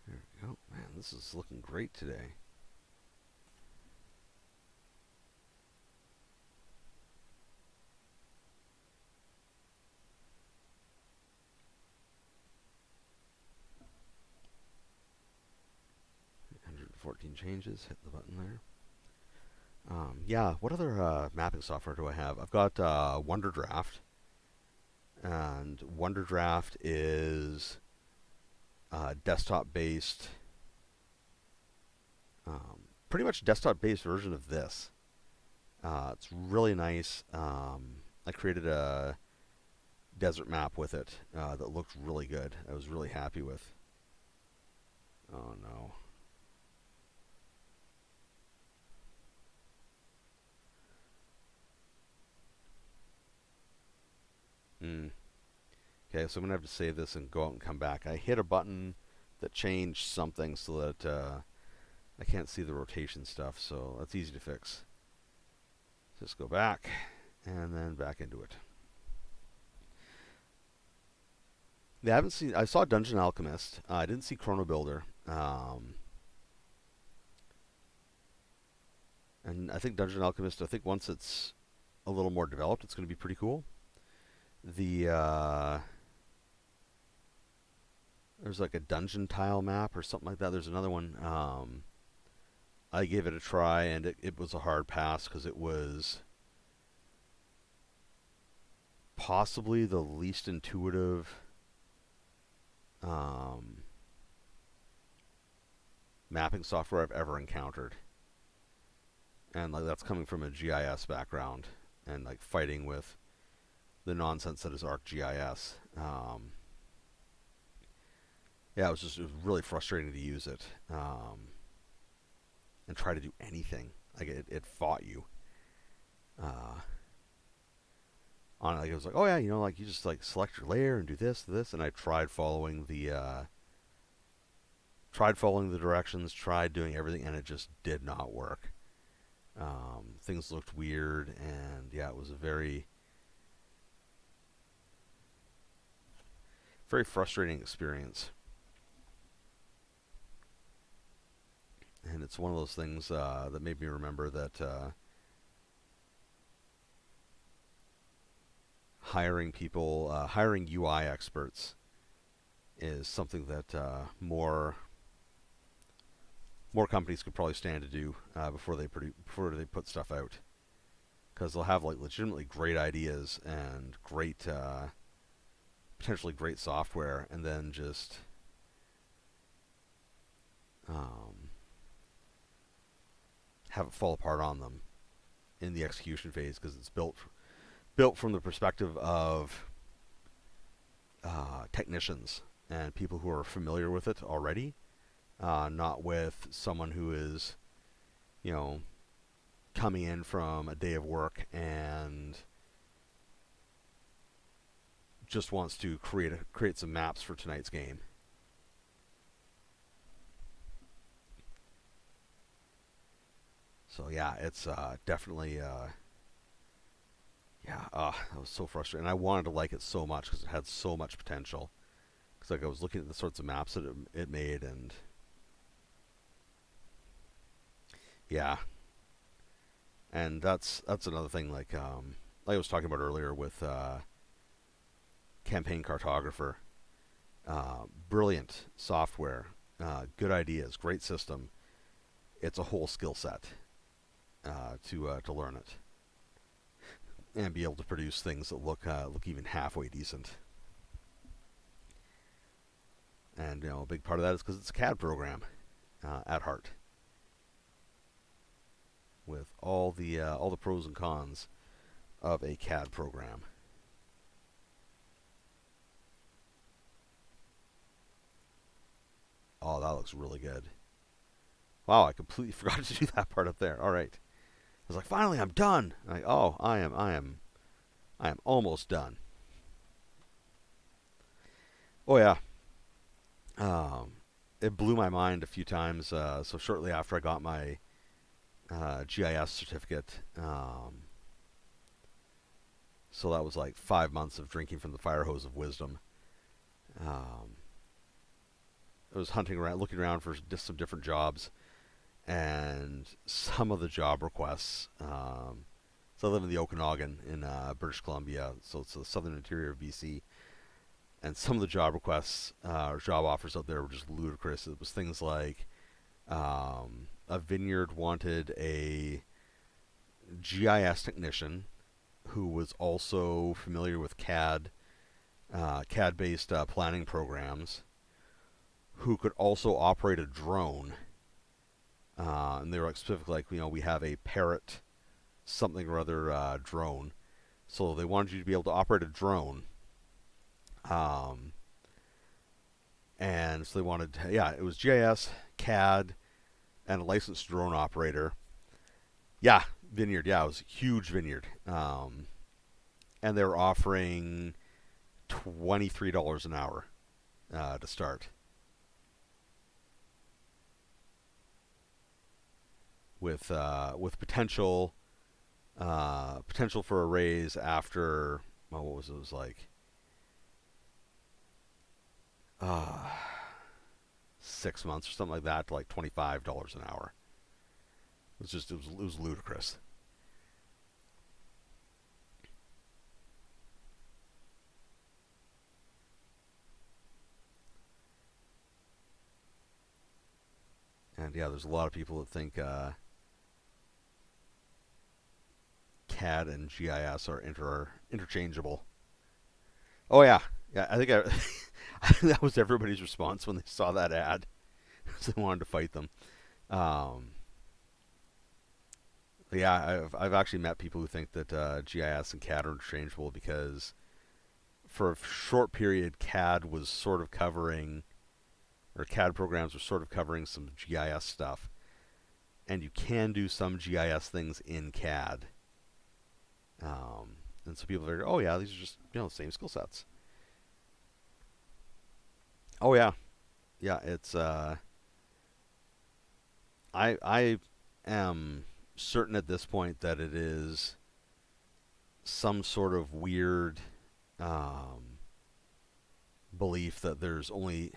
There we go. Man, this is looking great today. 114 changes. Hit the button there. Yeah, what other mapping software do I have? I've got WonderDraft, and WonderDraft is desktop-based, pretty much desktop-based version of this. It's really nice. I created a desert map with it that looked really good. I was really happy with. Oh no. Hmm. Okay, so I'm gonna have to save this and go out and come back. I hit a button that changed something so that I can't see the rotation stuff, so that's easy to fix. Just go back and then back into it. Yeah, I haven't seen. I saw Dungeon Alchemist. I didn't see Chrono Builder. And I think Dungeon Alchemist. I think once it's a little more developed, it's going to be pretty cool. The there's like a dungeon tile map or something like that. There's another one. I gave it a try and it was a hard pass because it was possibly the least intuitive um, mapping software I've ever encountered. And like that's coming from a GIS background and like fighting with the nonsense that is ArcGIS. Yeah, it was really frustrating to use it and try to do anything. Like it fought you. Uh, on it, like it was like, oh yeah, like you just like select your layer and do this, and I tried following the directions, tried doing everything, and it just did not work. Things looked weird, and yeah, it was a very frustrating experience. And it's one of those things that made me remember that hiring UI experts is something that more companies could probably stand to do before they put stuff out, because they'll have like legitimately great ideas and great potentially great software, and then just um, have it fall apart on them in the execution phase because it's built from the perspective of technicians and people who are familiar with it already, not with someone who is, you know, coming in from a day of work and just wants to create some maps for tonight's game. So yeah, it's definitely yeah. That was so frustrating. And I wanted to like it so much because it had so much potential. Because like I was looking at the sorts of maps that it made, and yeah, and that's another thing. Like I was talking about earlier with Campaign Cartographer, brilliant software, good ideas, great system. It's a whole skill set to learn it and be able to produce things that look even halfway decent. And a big part of that is because it's a CAD program at heart, with all the pros and cons of a CAD program. Oh, that looks really good. Wow, I completely forgot to do that part up there. All right. was like, finally, I'm done. I'm like, oh, I am almost done. Oh yeah, um, it blew my mind a few times. So shortly after I got my GIS certificate, so that was like 5 months of drinking from the fire hose of wisdom. Um, I was hunting around, looking around for just some different jobs, and some of the job requests. So I live in the Okanagan in British Columbia, so it's the southern interior of BC. And some of the job requests or job offers out there were just ludicrous. It was things like a vineyard wanted a GIS technician who was also familiar with CAD-based planning programs, who could also operate a drone. And they were like specifically like, we have a Parrot something or other drone. So they wanted you to be able to operate a drone. Um, and so they wanted, yeah, it was GIS, CAD, and a licensed drone operator. Yeah, vineyard. Yeah, it was a huge vineyard. And they were offering $23 an hour to start, with potential for a raise after, well, what was it? It was like uh, 6 months or something like that, to like $25 an hour. It was ludicrous. And yeah, there's a lot of people that think CAD and GIS are interchangeable. Oh yeah, yeah. I think that was everybody's response when they saw that ad. They wanted to fight them. Um, yeah, I've actually met people who think that GIS and CAD are interchangeable because for a short period, CAD was sort of covering, or CAD programs were sort of covering some GIS stuff, and you can do some GIS things in CAD. And so people figure, oh yeah, these are just the same skill sets. Oh yeah, yeah. It's I am certain at this point that it is some sort of weird um, belief that there's only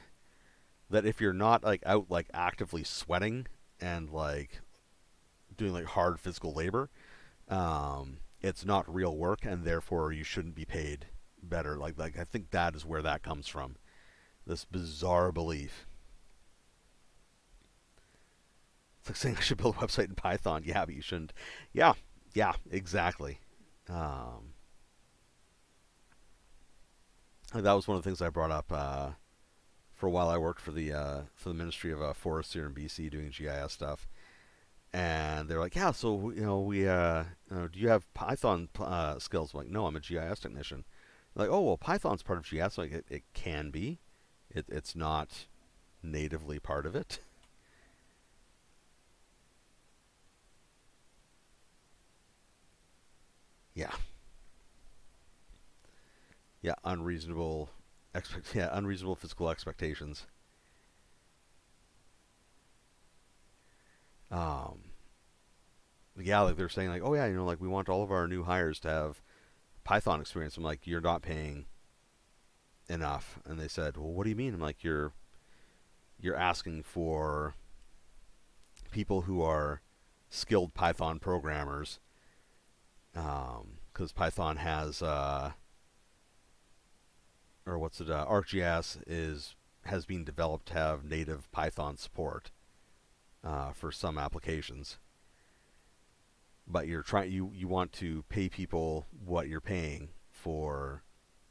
that if you're not like out like actively sweating and like doing like hard physical labor, it's not real work, and therefore you shouldn't be paid better. Like I think that is where that comes from. This bizarre belief. It's like saying I should build a website in Python. Yeah, but you shouldn't. Yeah, yeah, exactly. Um, that was one of the things I brought up for a while. I worked for the Ministry of Forests here in BC doing GIS stuff, and they're like, yeah, so we do you have Python skills? I'm like, no, I'm a GIS technician. They're like, oh well, Python's part of GIS. Like it can be, it's not natively part of it. Yeah, yeah, unreasonable physical expectations. Um, yeah, like they're saying like, oh yeah, like we want all of our new hires to have Python experience. I'm like, you're not paying enough. And they said, well, what do you mean? I'm like, you're asking for people who are skilled Python programmers, because Python has or what's it? ArcGIS is has been developed to have native Python support for some applications. But you want to pay people what you're paying for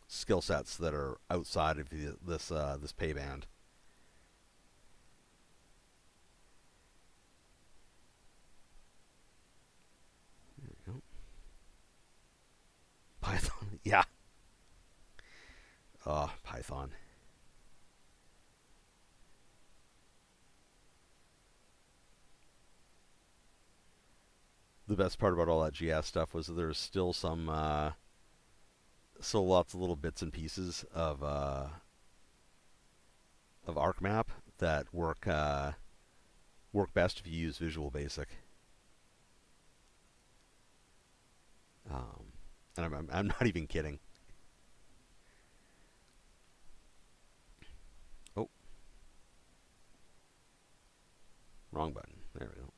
skill sets that are outside of this pay band. Python, yeah. Python. the best part about all that GS stuff was that there's still some, still lots of little bits and pieces of ArcMap that work best if you use Visual Basic. Um, and I'm not even kidding. Oh, wrong button. There we go.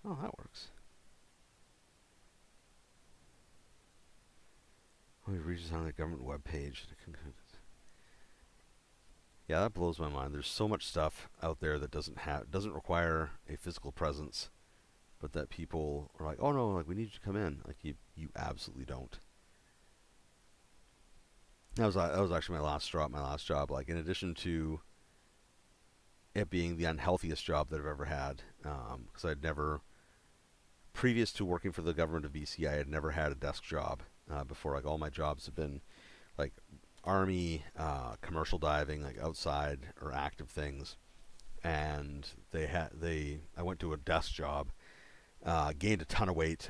Oh, that works. We redesign the government web page. Yeah, that blows my mind. There's so much stuff out there that doesn't require a physical presence, but that people are like, oh no, like we need you to come in. Like you absolutely don't. That was actually my last job. My last job, like in addition to it being the unhealthiest job that I've ever had, because I'd never, previous to working for the government of BC, I had never had a desk job before. Like all my jobs have been like army, commercial diving, like outside or active things. And I went to a desk job, gained a ton of weight,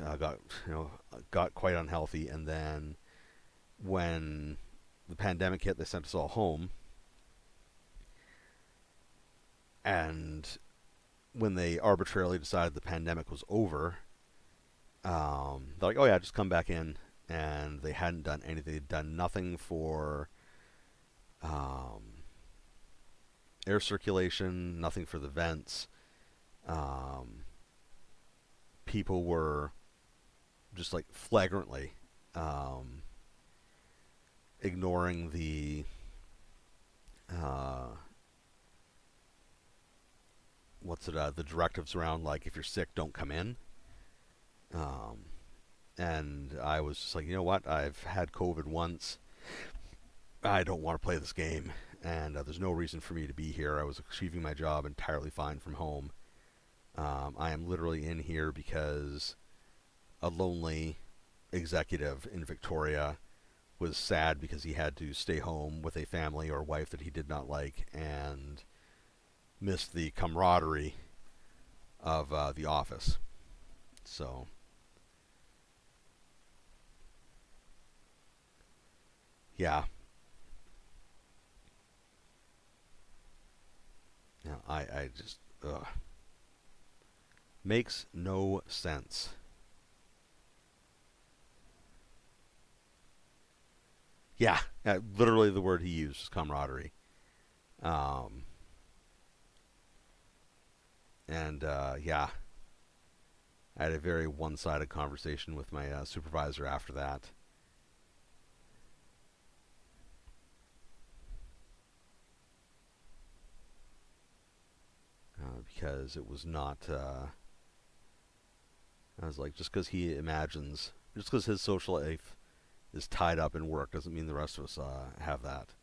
got quite unhealthy, and then when the pandemic hit, they sent us all home. And when they arbitrarily decided the pandemic was over, they're like, "Oh yeah, just come back in." And they hadn't done anything. They'd done nothing for um, air circulation, nothing for the vents. Um, People were just like flagrantly um, ignoring uh, the directives around like if you're sick, don't come in. Um, and I was just like, you know what? I've had COVID once. I don't want to play this game, and there's no reason for me to be here. I was achieving my job entirely fine from home. I am literally in here because a lonely executive in Victoria was sad because he had to stay home with a family or wife that he did not like and missed the camaraderie of the office. So, yeah, yeah, I just makes no sense. Yeah, literally the word he used is camaraderie. Um, and yeah, I had a very one-sided conversation with my supervisor after that because it was not. I was like, just because his social life is tied up in work doesn't mean the rest of us have that.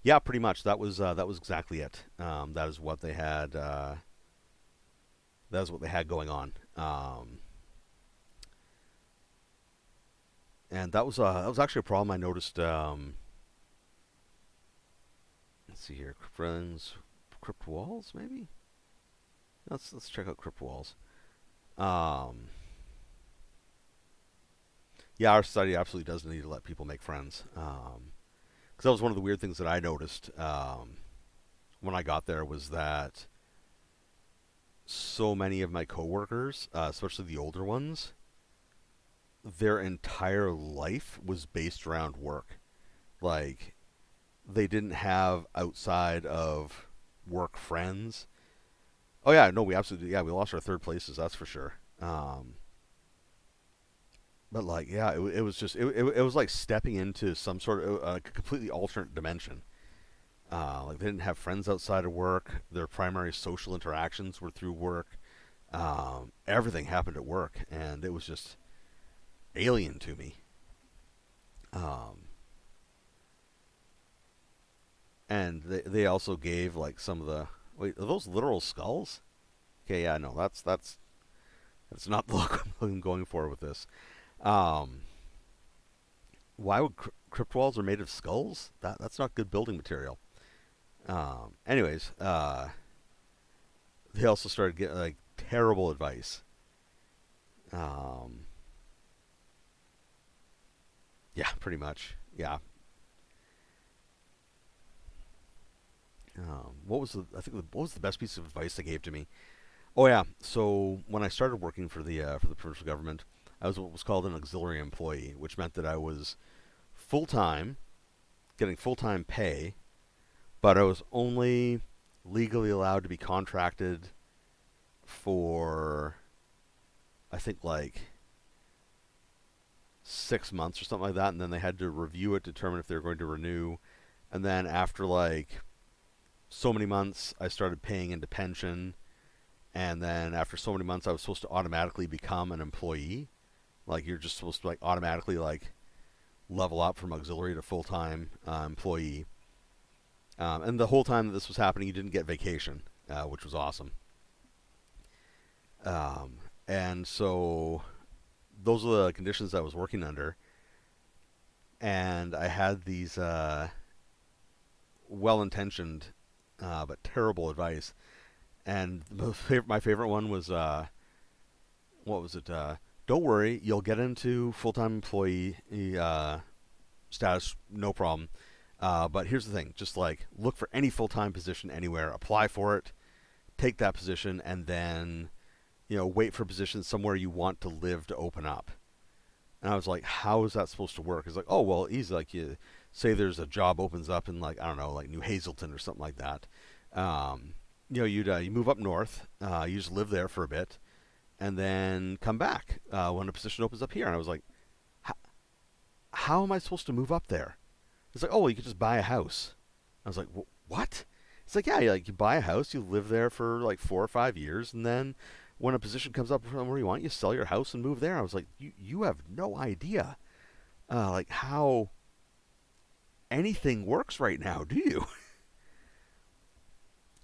Yeah, pretty much. That was exactly it. That is what they had. That is what they had going on. And that was actually a problem I noticed. Let's see here, crypt walls, maybe. Let's check out crypt walls. Um, yeah, our society absolutely does need to let people make friends. Because that was one of the weird things that I noticed when I got there was that so many of my coworkers, especially the older ones, their entire life was based around work. Like they didn't have outside of work friends. Oh yeah, no, we absolutely, yeah, we lost our third places, that's for sure. But like, yeah, it was just it was like stepping into some sort of completely alternate dimension. Like they didn't have friends outside of work. Their primary social interactions were through work. Everything happened at work, and it was just alien to me. Um, and they also gave like some of the, wait, are those literal skulls? Okay, yeah, no, that's not the look I'm going for with this. Um, why would crypt walls are made of skulls? That's not good building material. Anyways, they also started getting like terrible advice. Um, yeah, pretty much. Yeah. What was the? I think what was the best piece of advice they gave to me? Oh yeah. So when I started working for the provincial government, I was what was called an auxiliary employee, which meant that I was full time, getting full time pay, but I was only legally allowed to be contracted for I think like 6 months or something like that, and then they had to review it, determine if they were going to renew, and then after like so many months, I started paying into pension, and then after so many months, I was supposed to automatically become an employee. Like you're just supposed to like automatically like level up from auxiliary to full time employee. And the whole time that this was happening, you didn't get vacation, which was awesome. Um, and so those are the conditions I was working under, and I had these well-intentioned but terrible advice. And my favorite one was what was it? Don't worry, you'll get into full-time employee status, no problem. But here's the thing: just like look for any full-time position anywhere, apply for it, take that position, and then wait for positions somewhere you want to live to open up. And I was like, how is that supposed to work? It's like, oh well, easy. Like you say, there's a job opens up in like I don't know, like New Hazelton or something like that. Um, you move up north, you just live there for a bit, and then come back when a position opens up here. And I was like, how am I supposed to move up there? It's like, oh well, you could just buy a house. I was like, what? It's like, yeah, you buy a house, you live there for like 4 or 5 years, and then when a position comes up from where you want, you sell your house and move there. I was like, you have no idea like how anything works right now, do you?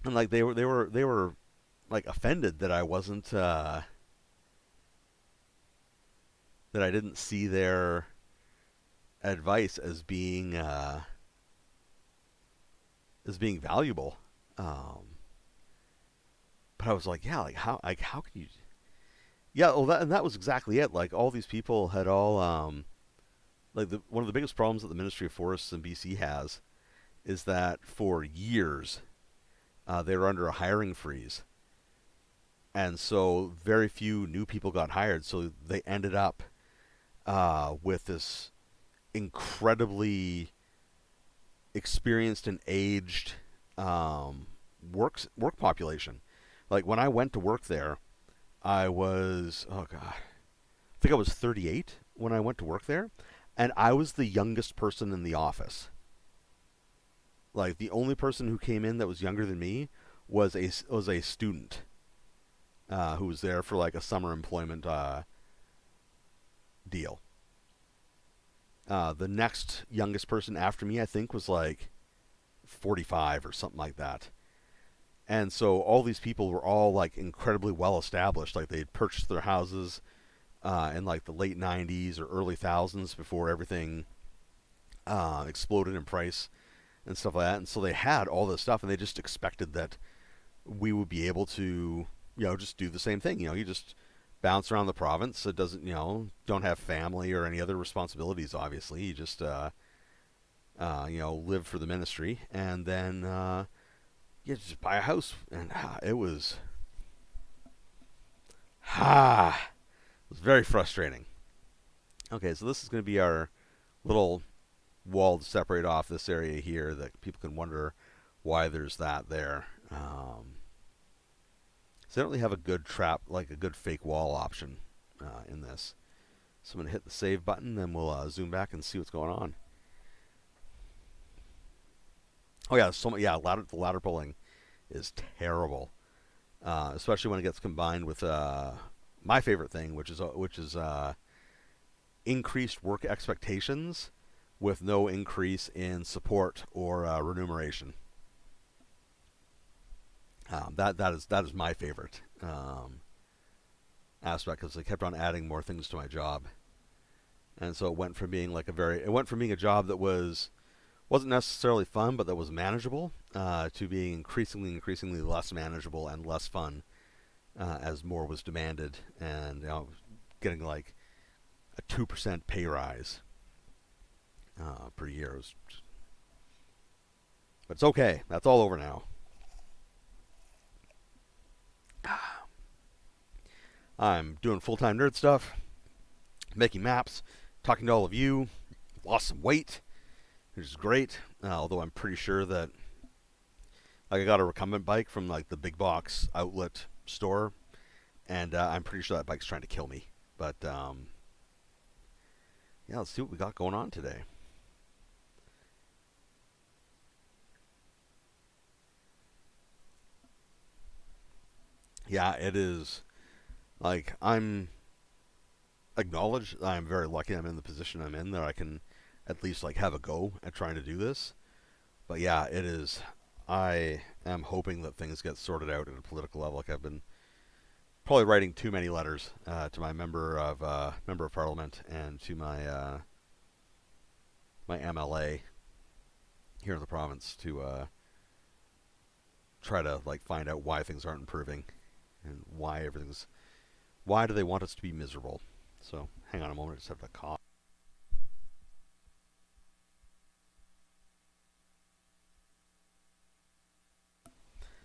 And like they were like offended that I wasn't that I didn't see their advice as being valuable. Um, but I was like, yeah, like how can you? Yeah, well, that was exactly it. Like all these people had all like one of the biggest problems that the Ministry of Forests in BC has is that for years they were under a hiring freeze, and so very few new people got hired. So they ended up with this incredibly experienced and aged work population. Like when I went to work there, I was oh god, I think I was 38 when I went to work there, and I was the youngest person in the office. Like the only person who came in that was younger than me was a student who was there for like a summer employment deal. The next youngest person after me, I think, was like 45 or something like that. And so all these people were all like incredibly well established. Like they'd purchased their houses in like the late 90s or early thousands before everything exploded in price and stuff like that. And so they had all this stuff, and they just expected that we would be able to, just do the same thing. You just bounce around the province. It doesn't, don't have family or any other responsibilities. Obviously, you just, live for the ministry, and then you just buy a house. And it was, it was very frustrating. Okay, so this is going to be our little wall to separate off this area here that people can wonder why there's that there. So they don't really have a good trap, like a good fake wall option in this. So I'm going to hit the save button, then we'll zoom back and see what's going on. Oh yeah, the ladder pulling is terrible, especially when it gets combined with my favorite thing, which is increased work expectations with no increase in support or remuneration. That is my favorite aspect because they kept on adding more things to my job, and so it went from being a job that was Wasn't necessarily fun, but that was manageable, to being increasingly less manageable and less fun as more was demanded, and getting like a 2% pay rise per year. But it's okay. That's all over now. I'm doing full time nerd stuff, making maps, talking to all of you. Lost some weight, which is great. Although I'm pretty sure that like I got a recumbent bike from like the big box outlet store, and I'm pretty sure that bike's trying to kill me. But yeah, let's see what we got going on today. Yeah, it is. Like I'm acknowledged. I'm very lucky. I'm in the position I'm in that I can at least like have a go at trying to do this. But yeah, it is. I am hoping that things get sorted out at a political level. Like I've been probably writing too many letters to my member of parliament and to my MLA here in the province to try to like find out why things aren't improving and why do they want us to be miserable. So hang on a moment, I just have to cough.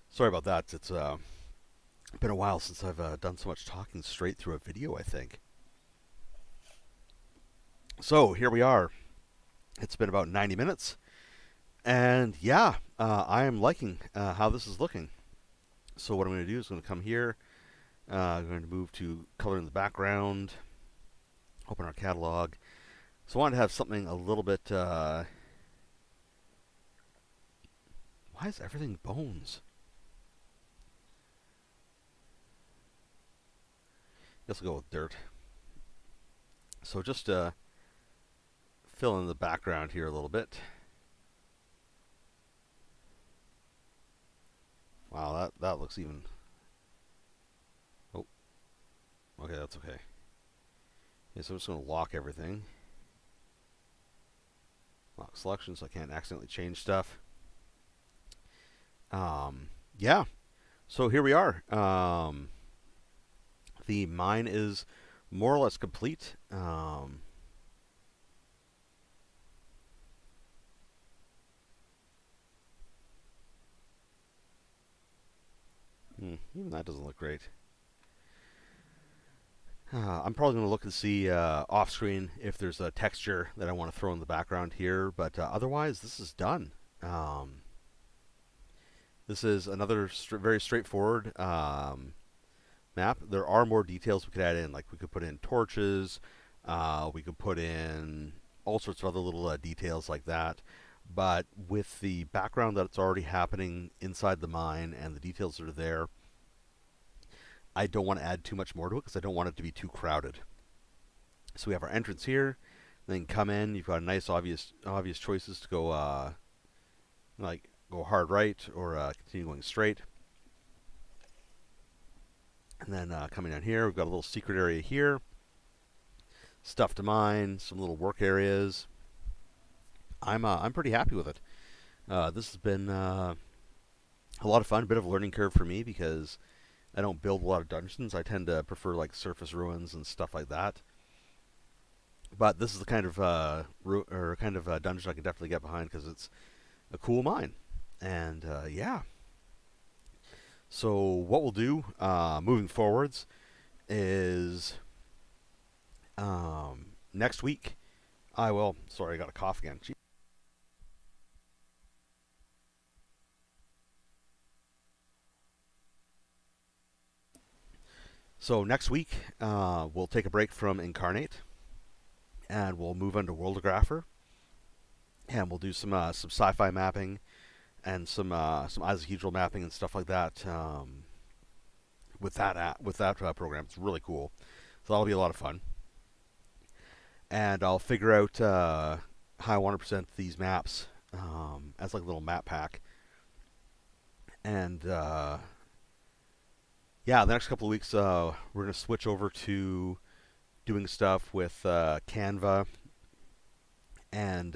Sorry about that. It's been a while since I've done so much talking straight through a video, I think. So here we are. It's been about 90 minutes. And yeah, I am liking how this is looking. So what I'm going to do is I'm going to come here. I'm going to move to color in the background. Open our catalog. So I wanted to have something a little bit... why is everything bones? Guess I'll go with dirt. So just fill in the background here a little bit. Wow, that looks even... Oh, okay, that's okay. Okay, so I'm just going to lock everything. Lock selection so I can't accidentally change stuff. Yeah, so here we are. The mine is more or less complete. Even that doesn't look great. I'm probably going to look and see off screen if there's a texture that I want to throw in the background here, but otherwise, this is done. This is another very straightforward map. There are more details we could add in, like we could put in torches, we could put in all sorts of other little details like that. But with the background that's already happening inside the mine and the details that are there, I don't want to add too much more to it because I don't want it to be too crowded. So we have our entrance here. Then come in. You've got nice obvious choices to go like go hard right or continue going straight. And then coming down here, we've got a little secret area here. Stuff to mine, some little work areas. I'm pretty happy with it. This has been a lot of fun, a bit of a learning curve for me because I don't build a lot of dungeons. I tend to prefer like surface ruins and stuff like that. But this is the kind of dungeon I can definitely get behind because it's a cool mine. And yeah. So what we'll do moving forwards is next week I will. Sorry, I got a cough again. Gee. So next week we'll take a break from Incarnate and we'll move into Worldographer and we'll do some sci-fi mapping and some isohedral mapping and stuff like that with that program. It's really cool. So that'll be a lot of fun. And I'll figure out how I want to present these maps as like a little map pack. And yeah, the next couple of weeks we're going to switch over to doing stuff with Canva and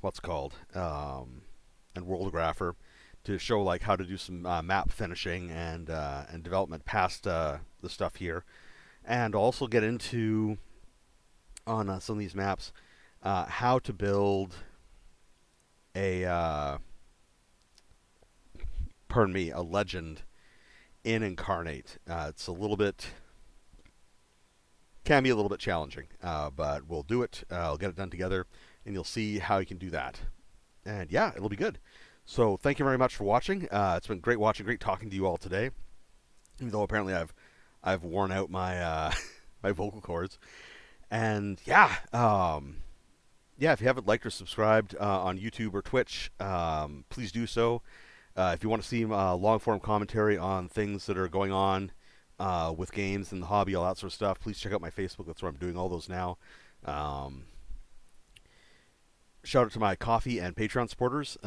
what's it called, and Worldgrapher to show like how to do some map finishing and development past the stuff here, and also get into on some of these maps how to build a pardon me, a legend in Incarnate. It's a little bit can be a little bit challenging, but we'll do it. I'll get it done together, and you'll see how you can do that. And yeah, it'll be good. So thank you very much for watching. It's been great watching, great talking to you all today. Even though apparently I've worn out my my vocal cords. And yeah, yeah. If you haven't liked or subscribed on YouTube or Twitch, please do so. If you want to see long form commentary on things that are going on with games and the hobby, all that sort of stuff, please check out my Facebook. That's where I'm doing all those now. Shout out to my Coffee and Patreon supporters.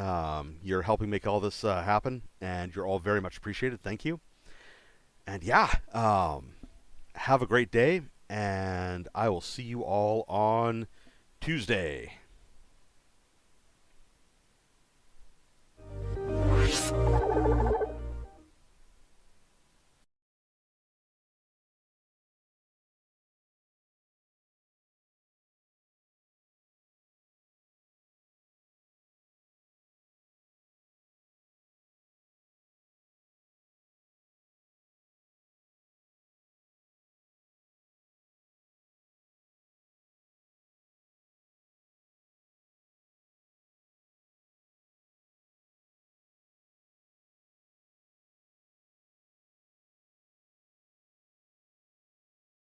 You're helping make all this happen, and you're all very much appreciated. Thank you. And yeah, have a great day, and I will see you all on Tuesday.